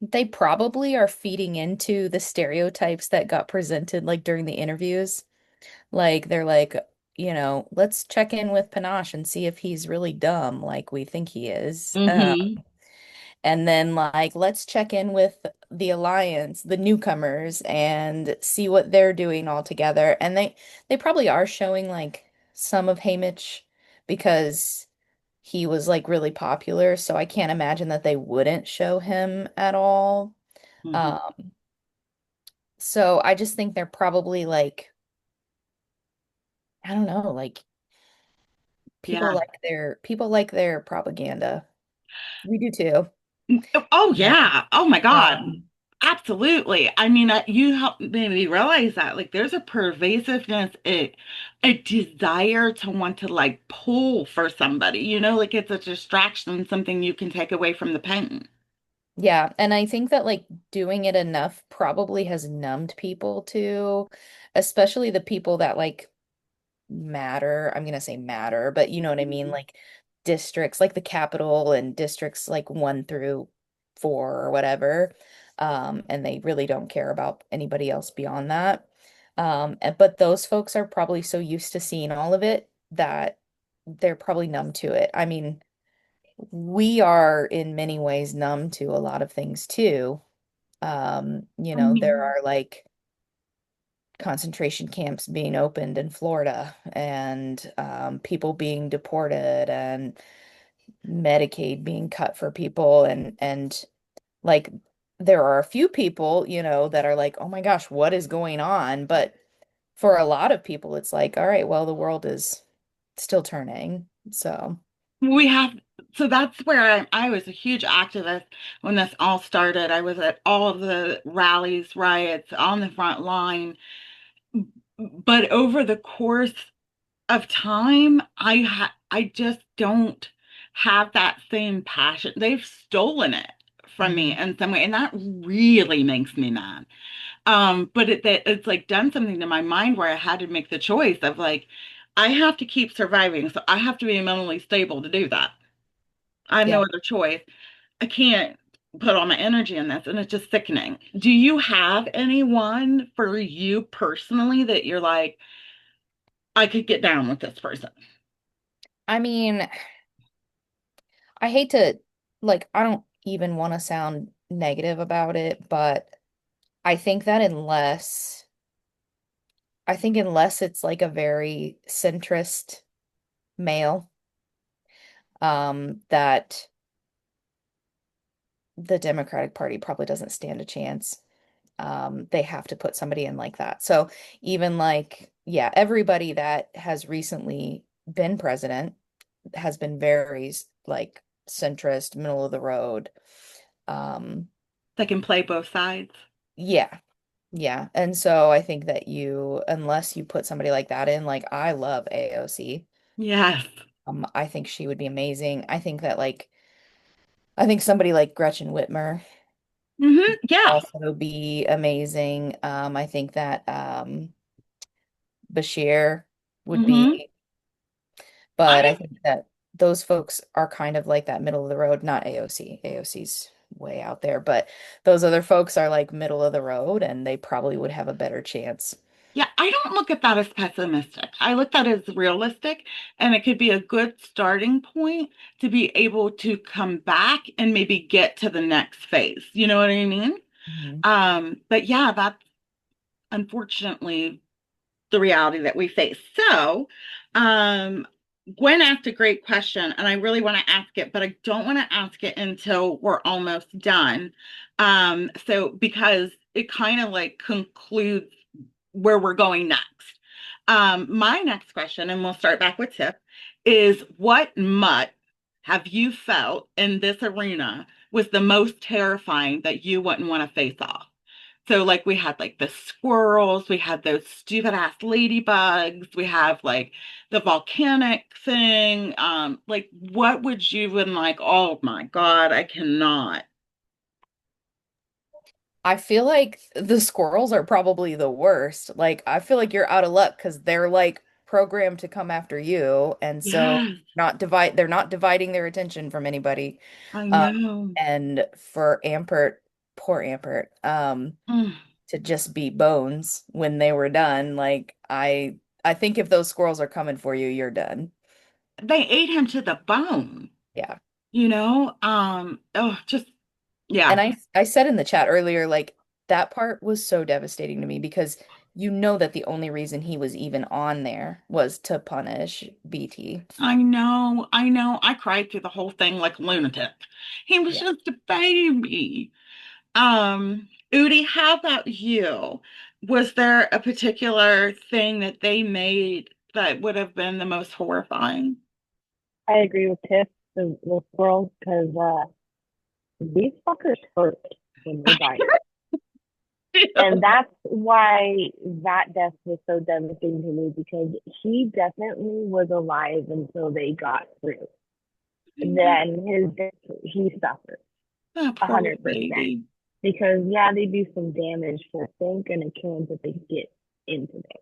they probably are feeding into the stereotypes that got presented like during the interviews. Like they're like, let's check in with Panache and see if he's really dumb like we think he is.
Hmm.
And then like let's check in with the Alliance, the newcomers, and see what they're doing all together. And they probably are showing like some of Haymitch because he was like really popular, so I can't imagine that they wouldn't show him at all.
Hmm.
Um, so I just think they're probably like, I don't know, like
Yeah.
people like their propaganda. We do too.
Oh,
Yeah.
yeah. Oh, my God.
Um,
Absolutely. I mean, you helped me realize that like there's a pervasiveness, a desire to want to like pull for somebody, like it's a distraction, something you can take away from the pain.
yeah, and I think that like doing it enough probably has numbed people too, especially the people that like matter. I'm gonna say matter, but you know what I mean? Like districts, like the capital and districts like 1 through 4 or whatever. And they really don't care about anybody else beyond that. But those folks are probably so used to seeing all of it that they're probably numb to it. I mean, we are in many ways numb to a lot of things too.
I
There
know.
are like concentration camps being opened in Florida and people being deported and Medicaid being cut for people and like there are a few people, that are like, "Oh my gosh, what is going on?" But for a lot of people it's like, "All right, well, the world is still turning." So,
We have, so that's where I was a huge activist when this all started. I was at all of the rallies, riots, on the front line. But over the course of time, I just don't have that same passion. They've stolen it from me
mhm.
in some way, and that really makes me mad. But it's like done something to my mind where I had to make the choice of like, I have to keep surviving, so I have to be mentally stable to do that. I have no
Yeah.
other choice. I can't put all my energy in this, and it's just sickening. Do you have anyone for you personally that you're like, I could get down with this person?
I mean, I hate to I don't even want to sound negative about it, but I think that unless it's like a very centrist male, that the Democratic Party probably doesn't stand a chance. They have to put somebody in like that. So even like, yeah, everybody that has recently been president has been very like centrist, middle of the road. Um,
That can play both sides?
yeah, yeah. And so I think that unless you put somebody like that in, like I love AOC.
Yes.
I think she would be amazing. I think somebody like Gretchen Whitmer
Yeah.
also be amazing. I think that Bashir would
hmm
be, but I
I
think that those folks are kind of like that middle of the road, not AOC. AOC's way out there, but those other folks are like middle of the road and they probably would have a better chance.
Yeah, I don't look at that as pessimistic. I look at it as realistic, and it could be a good starting point to be able to come back and maybe get to the next phase. You know what I mean?
Mhm.
But yeah, that's unfortunately the reality that we face. So, um, Gwen asked a great question, and I really want to ask it, but I don't want to ask it until we're almost done. So because it kind of like concludes where we're going next. My next question, and we'll start back with Tiff, is what mutt have you felt in this arena was the most terrifying that you wouldn't want to face off? So like we had like the squirrels, we had those stupid ass ladybugs, we have like the volcanic thing. Like what would you been like, oh my God, I cannot.
I feel like the squirrels are probably the worst. Like, I feel like you're out of luck because they're like programmed to come after you. And so
Yes,
they're not dividing their attention from anybody.
I
Um,
know.
and for Ampert, poor Ampert,
Mm.
to just be bones when they were done, like I think if those squirrels are coming for you, you're done.
They ate him to the bone,
Yeah.
you know? Oh, just
And
yeah,
I said in the chat earlier, like that part was so devastating to me because you know that the only reason he was even on there was to punish BT.
I know, I know. I cried through the whole thing like a lunatic. He was
Yeah.
just a baby. Udi, how about you? Was there a particular thing that they made that would have been the most horrifying?
I agree with Tiff, the squirrels, because these fuckers hurt when they're dying. And that's why that death was so devastating to me because he definitely was alive until they got through. Then he suffered
That
a
poor
100%
baby.
because yeah, they do some damage for think and it can, but they get into there.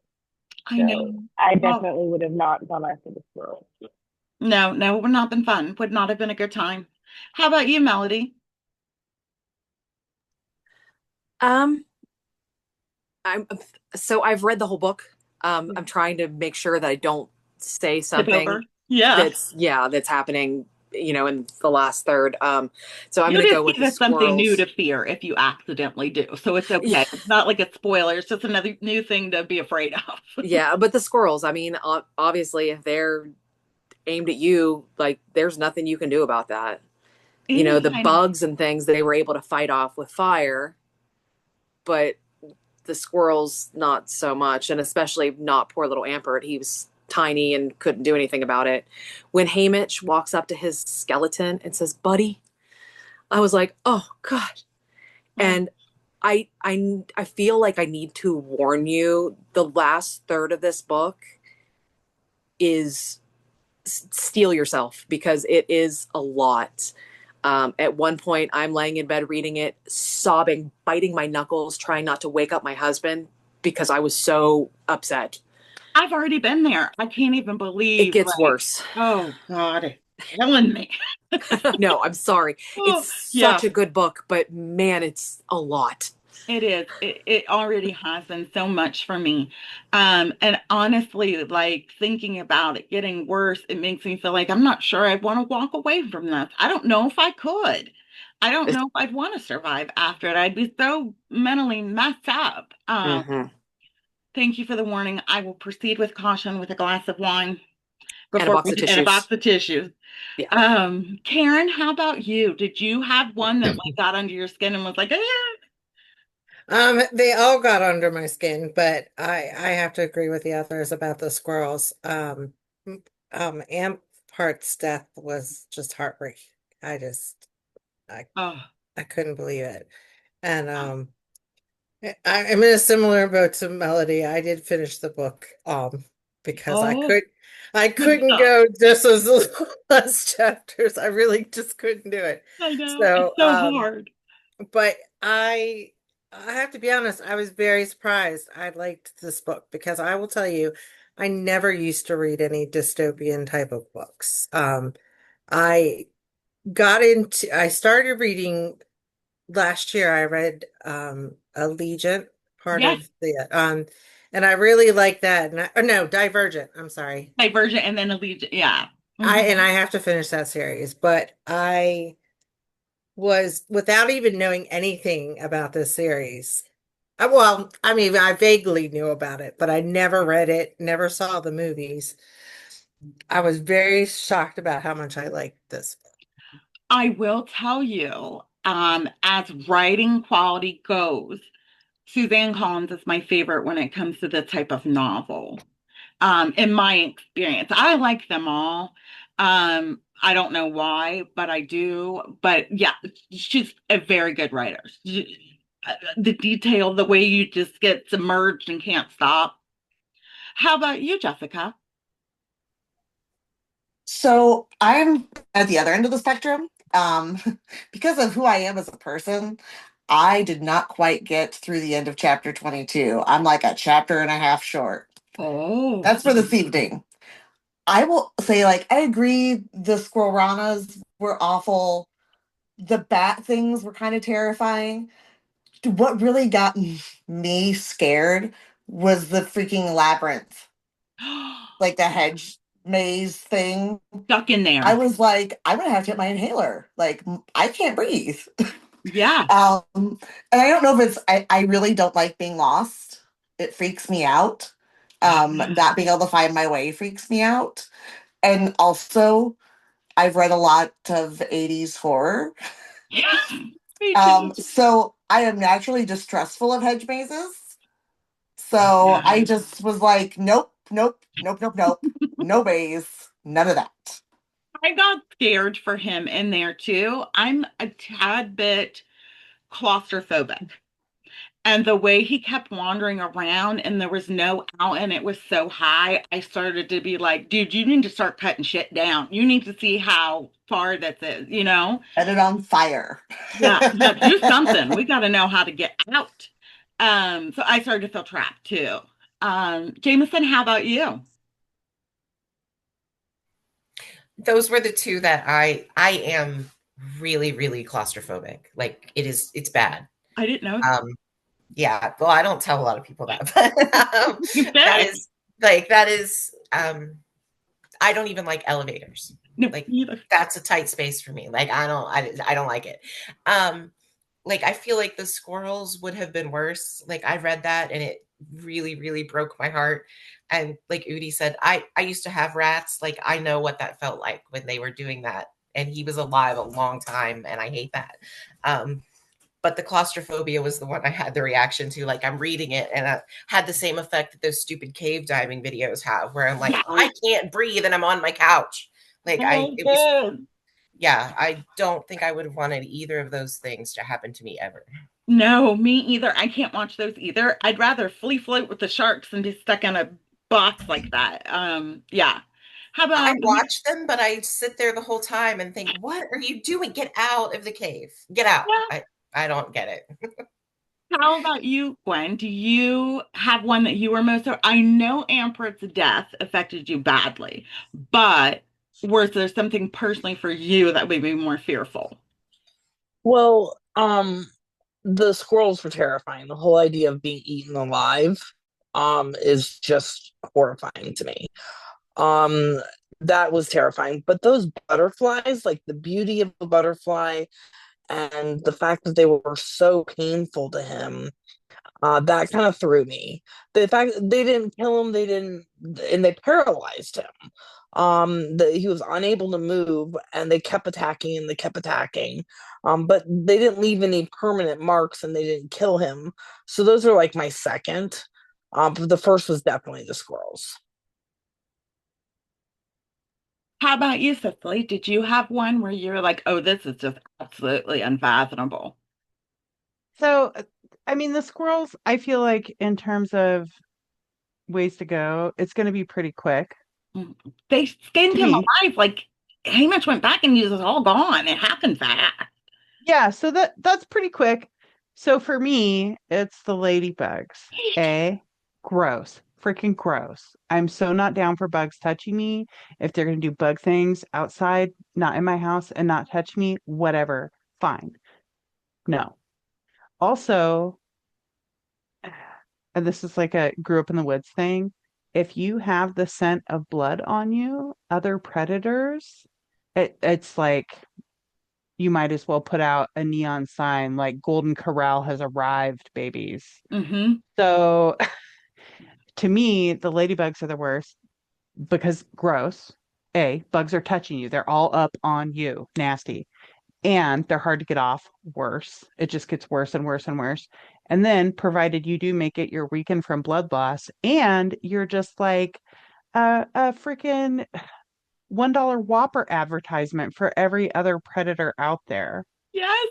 I
So
know.
I
Well,
definitely would have not gone after the squirrel.
no, no, it would not have been fun. Would not have been a good time. How about you, Melody?
Um, I'm so I've read the whole book. I'm trying to make sure that I don't say
Tip
something
over? Yeah.
that's yeah, that's happening in the last third. So I'm
You'll
going to
just
go with
give
the
us something new
squirrels.
to fear if you accidentally do. So it's
Yeah.
okay. It's not like a spoiler. It's just another new thing to be afraid of.
Yeah, but the squirrels, I mean, obviously, if they're aimed at you, like, there's nothing you can do about that.
Any
The
kind of
bugs and things they were able to fight off with fire, but the squirrels, not so much. And especially not poor little Ampert. He was tiny and couldn't do anything about it. When Haymitch walks up to his skeleton and says, "Buddy," I was like, "Oh, God."
oh,
And I feel like I need to warn you. The last third of this book is steel yourself because it is a lot. At one point, I'm laying in bed reading it, sobbing, biting my knuckles, trying not to wake up my husband because I was so upset.
I've already been there. I can't even
It
believe,
gets
like,
worse.
oh God, it's killing me.
No, I'm sorry. It's
Oh, yeah,
such a good book, but man, it's a lot.
it is. It already has been so much for me. And honestly, like thinking about it getting worse, it makes me feel like I'm not sure I want to walk away from this. I don't know if I could. I don't know if I'd want to survive after it. I'd be so mentally messed up.
Mm-hmm.
Thank you for the warning. I will proceed with caution with a glass of wine
And a
before
box
we
of
and a
tissues.
box of tissues.
Yeah.
Karen, how about you? Did you have one that like got under your skin and was like,
They all got under my skin, but I have to agree with the others about the squirrels. Amp Part's death was just heartbreaking. I just I
oh,
I couldn't believe it. And
oh,
I'm in a similar boat to Melody. I did finish the book because
oh,
I
good
couldn't
stuff.
go just as the last chapters. I really just couldn't do it.
I know it's
So
so hard.
but I have to be honest, I was very surprised. I liked this book because I will tell you, I never used to read any dystopian type of books. I I started reading last year. I read Allegiant, part
Yes,
of the and I really like that. And or no, Divergent. I'm sorry.
Divergent and then Allegiant. Yeah.
I have to finish that series, but I was without even knowing anything about this series. Well, I mean, I vaguely knew about it, but I never read it, never saw the movies. I was very shocked about how much I liked this.
I will tell you, as writing quality goes, Suzanne Collins is my favorite when it comes to this type of novel. In my experience, I like them all. I don't know why, but I do. But yeah, she's a very good writer. The detail, the way you just get submerged and can't stop. How about you, Jessica?
So I'm at the other end of the spectrum. Because of who I am as a person, I did not quite get through the end of chapter 22. I'm like a chapter and a half short.
Oh,
That's for this evening. I will say, like, I agree the squirrel ranas were awful. The bat things were kind of terrifying. What really got me scared was the freaking labyrinth, like the hedge maze thing.
stuck in
I
there.
was like, I'm gonna have to get my inhaler. Like, I can't breathe.
Yeah.
And I don't know if I really don't like being lost. It freaks me out.
Yeah.
Not being able to find my way freaks me out. And also, I've read a lot of 80s horror.
Yes. Me too.
So I am naturally distrustful of hedge mazes. So I
Yeah.
just was like, nope, nope, nope, nope, nope. No maze. None of that.
I got scared for him in there too. I'm a tad bit claustrophobic. And the way he kept wandering around and there was no out and it was so high, I started to be like, dude, you need to start cutting shit down. You need to see how far this is?
Set it on fire.
Yeah, yeah, do something. We got to know how to get out. So I started to feel trapped too. Jameson, how about you?
Those were the two that I am really, really claustrophobic. Like it's bad.
I didn't know that.
Um, yeah. Well, I don't tell a lot of people that, but
You
that
said.
is like that is I don't even like elevators.
No,
Like
neither.
that's a tight space for me. Like I don't like it. Um, like I feel like the squirrels would have been worse. Like I read that and it really, really broke my heart. And like Udi said, I used to have rats. Like I know what that felt like when they were doing that. And he was alive a long time, and I hate that. Um, but the claustrophobia was the one I had the reaction to. Like I'm reading it, and it had the same effect that those stupid cave diving videos have, where I'm like,
Yes.
I can't breathe, and I'm on my couch. Like
Oh,
it was,
God.
yeah. I don't think I would have wanted either of those things to happen to me ever.
No, me either. I can't watch those either. I'd rather flee float with the sharks than be stuck in a box like that. Yeah. How
I
about you?
watch them, but I sit there the whole time and think, what are you doing? Get out of the cave. Get out.
Yeah.
I don't get it.
How about you, Gwen? Do you have one that you were most? I know Amber's death affected you badly, but was there something personally for you that made me more fearful?
Well, the squirrels were terrifying. The whole idea of being eaten alive, is just horrifying to me. Um, that was terrifying. But those butterflies, like the beauty of a butterfly and the fact that they were so painful to him, that kind of threw me. The fact that they didn't kill him, they didn't, and they paralyzed him. He was unable to move, and they kept attacking and they kept attacking. But they didn't leave any permanent marks, and they didn't kill him. So those are like my second. But the first was definitely the squirrels.
How about you, Cicely? Did you have one where you're like, oh, this is just absolutely unfathomable?
So, I mean, the squirrels, I feel like in terms of ways to go, it's going to be pretty quick
Mm. They skinned
to
him
me.
alive. Like Hamish went back and he was all gone. It happened fast.
Yeah, so that's pretty quick. So for me, it's the ladybugs. Gross. Freaking gross. I'm so not down for bugs touching me. If they're going to do bug things outside, not in my house and not touch me, whatever. Fine. No. Also, and this is like a grew up in the woods thing. If you have the scent of blood on you, other predators, it's like you might as well put out a neon sign like Golden Corral has arrived, babies.
Hmm.
So to me, the ladybugs are the worst because gross. Bugs are touching you. They're all up on you. Nasty. And they're hard to get off. Worse. It just gets worse and worse and worse. And then, provided you do make it, you're weakened from blood loss, and you're just like a freaking $1 Whopper advertisement for every other predator out there.
Yes.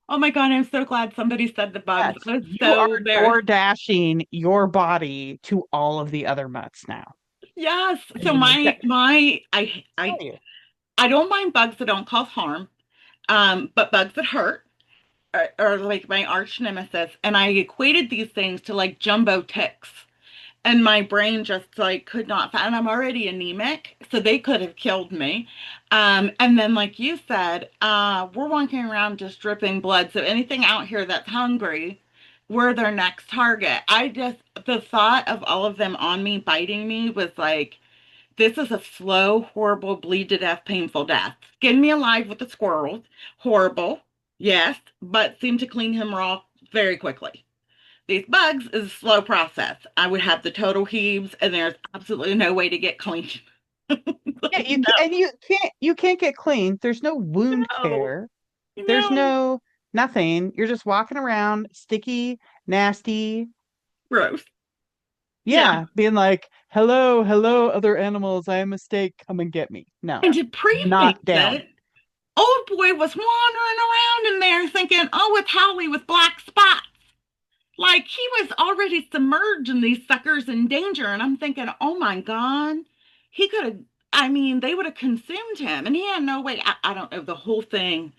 Oh my God, I'm so glad somebody said the bugs.
Yes,
I was
you are
so there.
door dashing your body to all of the other mutts now.
Yes. So
And
I don't mind bugs that don't cause harm. But bugs that hurt are like my arch nemesis. And I equated these things to like jumbo ticks. And my brain just like could not, and I'm already anemic, so they could have killed me. And then, like you said, we're walking around just dripping blood. So anything out here that's hungry, we're their next target. The thought of all of them on me, biting me was like, this is a slow, horrible, bleed to death, painful death. Skin me alive with the squirrels. Horrible, yes, but seemed to clean him raw very quickly. These bugs is a slow process. I would have the total heaves, and there's absolutely no way to get clean.
yeah,
Like,
you can, and you can't get clean. There's no wound
no,
care. There's
no,
no nothing. You're just walking around sticky, nasty.
gross. Yeah.
Yeah, being like, hello, hello, other animals. I am a mistake. Come and get me. No,
And to prefix
not down.
it, old boy was wandering around in there thinking, oh, it's Howley with black spots. Like he was already submerged in these suckers in danger. And I'm thinking, oh my God, he could have, I mean, they would have consumed him. And he had no way. I don't know the whole thing.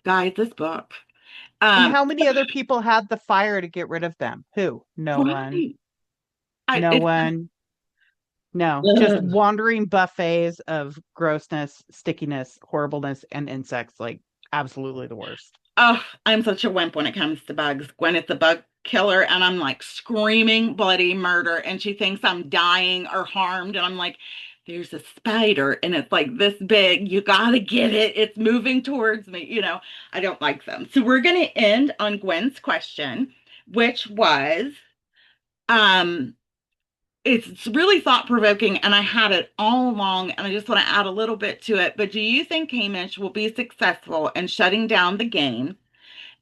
Guys, this book.
And
Um,
how many other people had the fire to get rid of them? Who? No one.
right.
No
It's
one. No, just wandering buffets of grossness, stickiness, horribleness, and insects. Like, absolutely the worst.
oh, I'm such a wimp when it comes to bugs. Gwyneth's a bug killer, and I'm like screaming bloody murder, and she thinks I'm dying or harmed, and I'm like, there's a spider and it's like this big. You gotta get it. It's moving towards me. I don't like them. So we're gonna end on Gwen's question, which was, um, it's really thought provoking, and I had it all along, and I just want to add a little bit to it. But do you think Hamish will be successful in shutting down the game?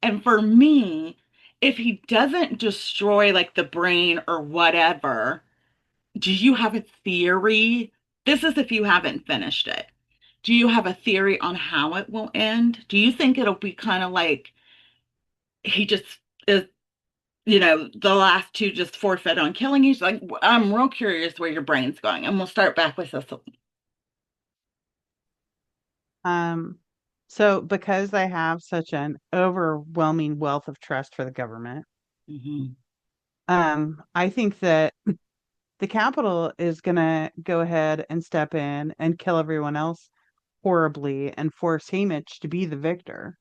And for me, if he doesn't destroy like the brain or whatever, do you have a theory? This is if you haven't finished it. Do you have a theory on how it will end? Do you think it'll be kind of like he just is, the last two just forfeit on killing each? Like, I'm real curious where your brain's going. And we'll start back with this.
Um, so because I have such an overwhelming wealth of trust for the government,
Mhm.
I think that the Capitol is gonna go ahead and step in and kill everyone else horribly and force Hamish to be the victor.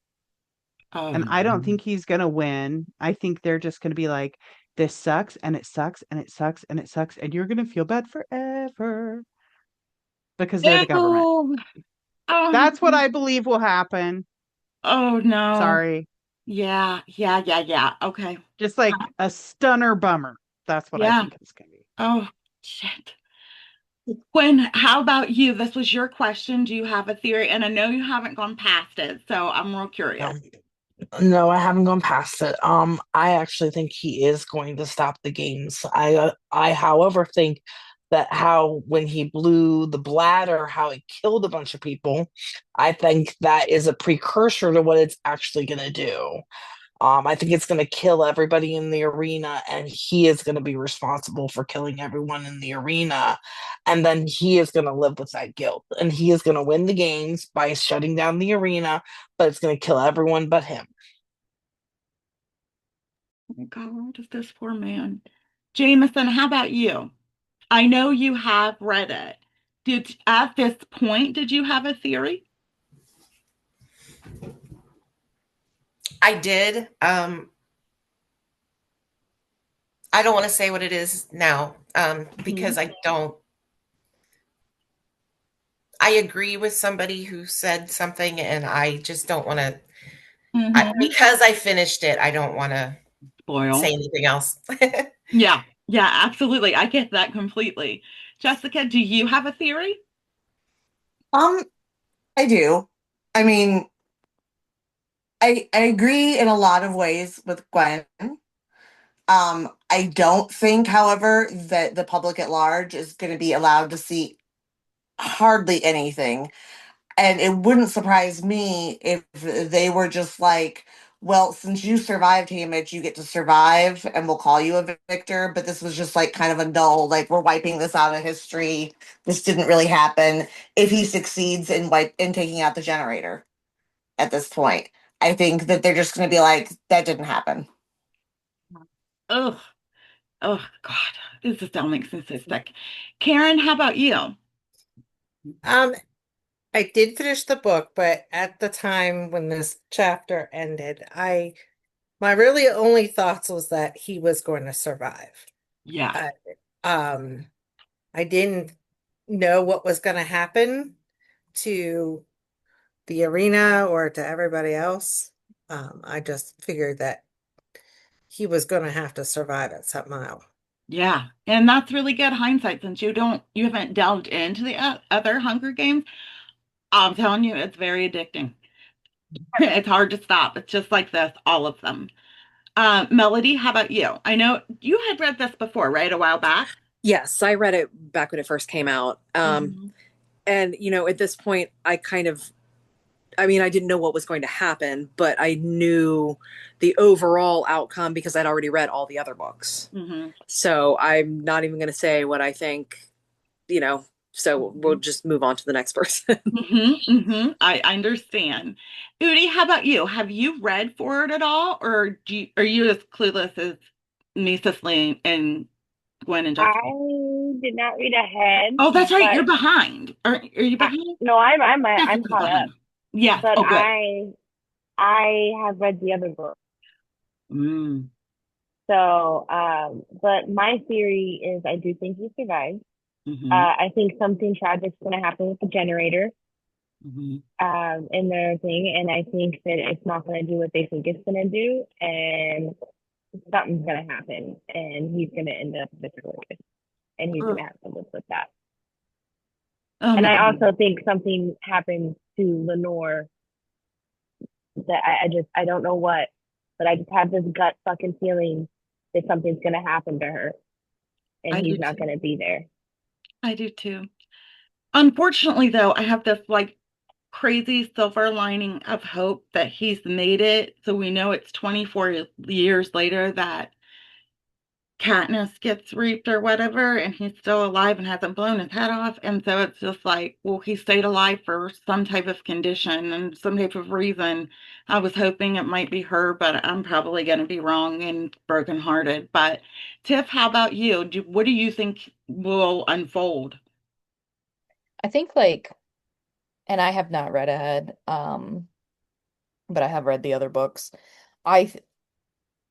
Oh,
And I don't think he's gonna win. I think they're just gonna be like, this sucks and it sucks and it sucks and it sucks, and you're gonna feel bad forever because they're the government.
no. Oh,
That's what I believe will happen.
oh no.
Sorry.
Yeah, yeah, yeah, yeah. Okay.
Just like a stunner bummer. That's what I
Yeah.
think it's gonna be.
Oh, shit. Gwen, how about you? This was your question. Do you have a theory? And I know you haven't gone past it, so I'm real curious.
Um, no, I haven't gone past it. I actually think he is going to stop the games. However, think that how when he blew the bladder, how it killed a bunch of people, I think that is a precursor to what it's actually going to do. I think it's going to kill everybody in the arena, and he is going to be responsible for killing everyone in the arena. And then he is going to live with that guilt, and he is going to win the games by shutting down the arena, but it's going to kill everyone but him.
Oh my God, is this poor man? Jameson, how about you? I know you have read it. At this point, did you have a theory?
I did. I don't want to say what it is now, because I don't. I agree with somebody who said something, and I just don't want to.
Mm-hmm.
Because I finished it, I don't want to say
Spoil.
anything else.
Yeah, yeah, absolutely. I get that completely. Jessica, do you have a theory?
Um, I do. I mean, I agree in a lot of ways with Gwen. I don't think, however, that the public at large is going to be allowed to see hardly anything. And it wouldn't surprise me if they were just like, well, since you survived Hamish, you get to survive and we'll call you a victor. But this was just like kind of a null, like we're wiping this out of history. This didn't really happen. If he succeeds in taking out the generator at this point, I think that they're just gonna be like, that didn't happen.
Ugh, oh God, this just all makes me so sick. Karen, how about you?
Um, I did finish the book, but at the time when this chapter ended, my really only thoughts was that he was going to survive.
Yeah,
Uh, um, I didn't know what was going to happen to the arena or to everybody else. I just figured that he was going to have to survive it somehow.
yeah, and that's really good hindsight since you haven't delved into the other Hunger Games. I'm telling you, it's very addicting. It's hard to stop. It's just like this, all of them. Melody, how about you? I know you had read this before, right? A while back.
Yes, I read it back when it first came out.
Mhm.
And, at this point, I didn't know what was going to happen, but I knew the overall outcome because I'd already read all the other books.
Mhm.
So I'm not even going to say what I think, so we'll just move on to the next person.
I understand. Udi, how about you? Have you read Forward at all, or are you as clueless as me, Cicely, and Gwen and
I
Jessica?
did not read ahead,
Oh, that's right.
but
You're behind. Are you behind?
no, I'm
Jessica's
caught up.
behind. Yes.
But
Oh, good.
I have read the other book.
Mm.
So, but my theory is I do think he survived.
Hmm.
I think something tragic's going to happen with the generator
Hmm.
in their thing, and I think that it's not going to do what they think it's going to do, and something's going to happen, and he's going to end up victorious, and he's going to have to live with that.
Oh
And
my
I
God.
also think something happened to Lenore that I don't know what, but I just have this gut fucking feeling that something's going to happen to her, and
I
he's
do
not going
too.
to be there.
I do too. Unfortunately, though, I have this like crazy silver lining of hope that he's made it. So we know it's 24 years later that Katniss gets raped or whatever, and he's still alive and hasn't blown his head off. And so it's just like, well, he stayed alive for some type of condition and some type of reason. I was hoping it might be her, but I'm probably going to be wrong and brokenhearted. But Tiff, how about you? What do you think will unfold?
I think like, and I have not read ahead, but I have read the other books. I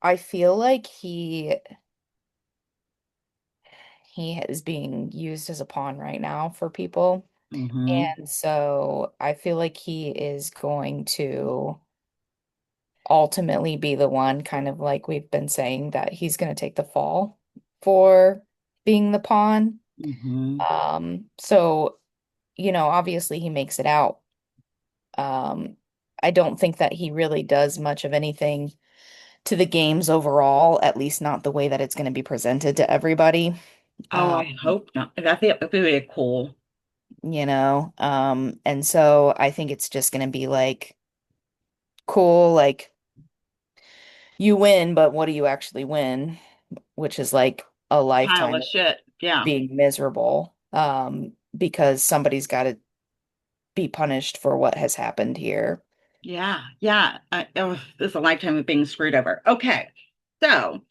I feel like he is being used as a pawn right now for people.
Hmm.
And so I feel like he is going to ultimately be the one, kind of like we've been saying, that he's going to take the fall for being the pawn.
Hmm.
So, obviously he makes it out. Um, I don't think that he really does much of anything to the games overall, at least not the way that it's going to be presented to everybody.
Oh,
Um,
I hope not. I think it would be cool.
and so I think it's just going to be like cool, like you win, but what do you actually win? Which is like a
Pile
lifetime
of
of
shit. Yeah.
being miserable, because somebody's got to be punished for what has happened here.
Yeah, yeah. Oh, this is a lifetime of being screwed over. Okay, so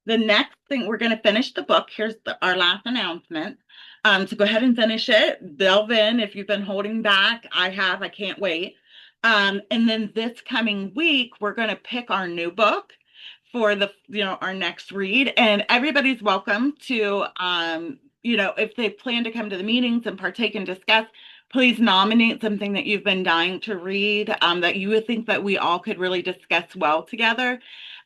the next thing we're going to finish the book. Here's our last announcement. So go ahead and finish it. Delve in if you've been holding back. I have. I can't wait. And then this coming week, we're going to pick our new book for our next read. And everybody's welcome to, if they plan to come to the meetings and partake and discuss. Please nominate something that you've been dying to read, that you would think that we all could really discuss well together.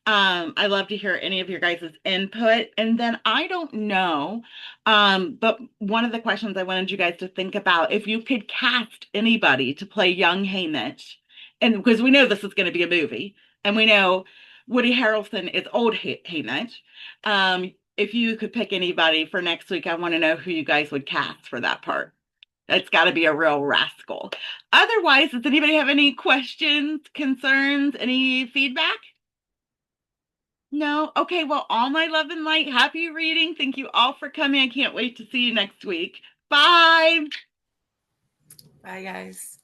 I love to hear any of your guys' input. And then I don't know, but one of the questions I wanted you guys to think about, if you could cast anybody to play young Haymitch, and because we know this is going to be a movie, and we know Woody Harrelson is old Haymitch. If you could pick anybody for next week, I want to know who you guys would cast for that part. It's got to be a real rascal. Otherwise, does anybody have any questions, concerns, any feedback? No? Okay, well, all my love and light. Happy reading. Thank you all for coming. I can't wait to see you next week. Bye.
Bye, guys.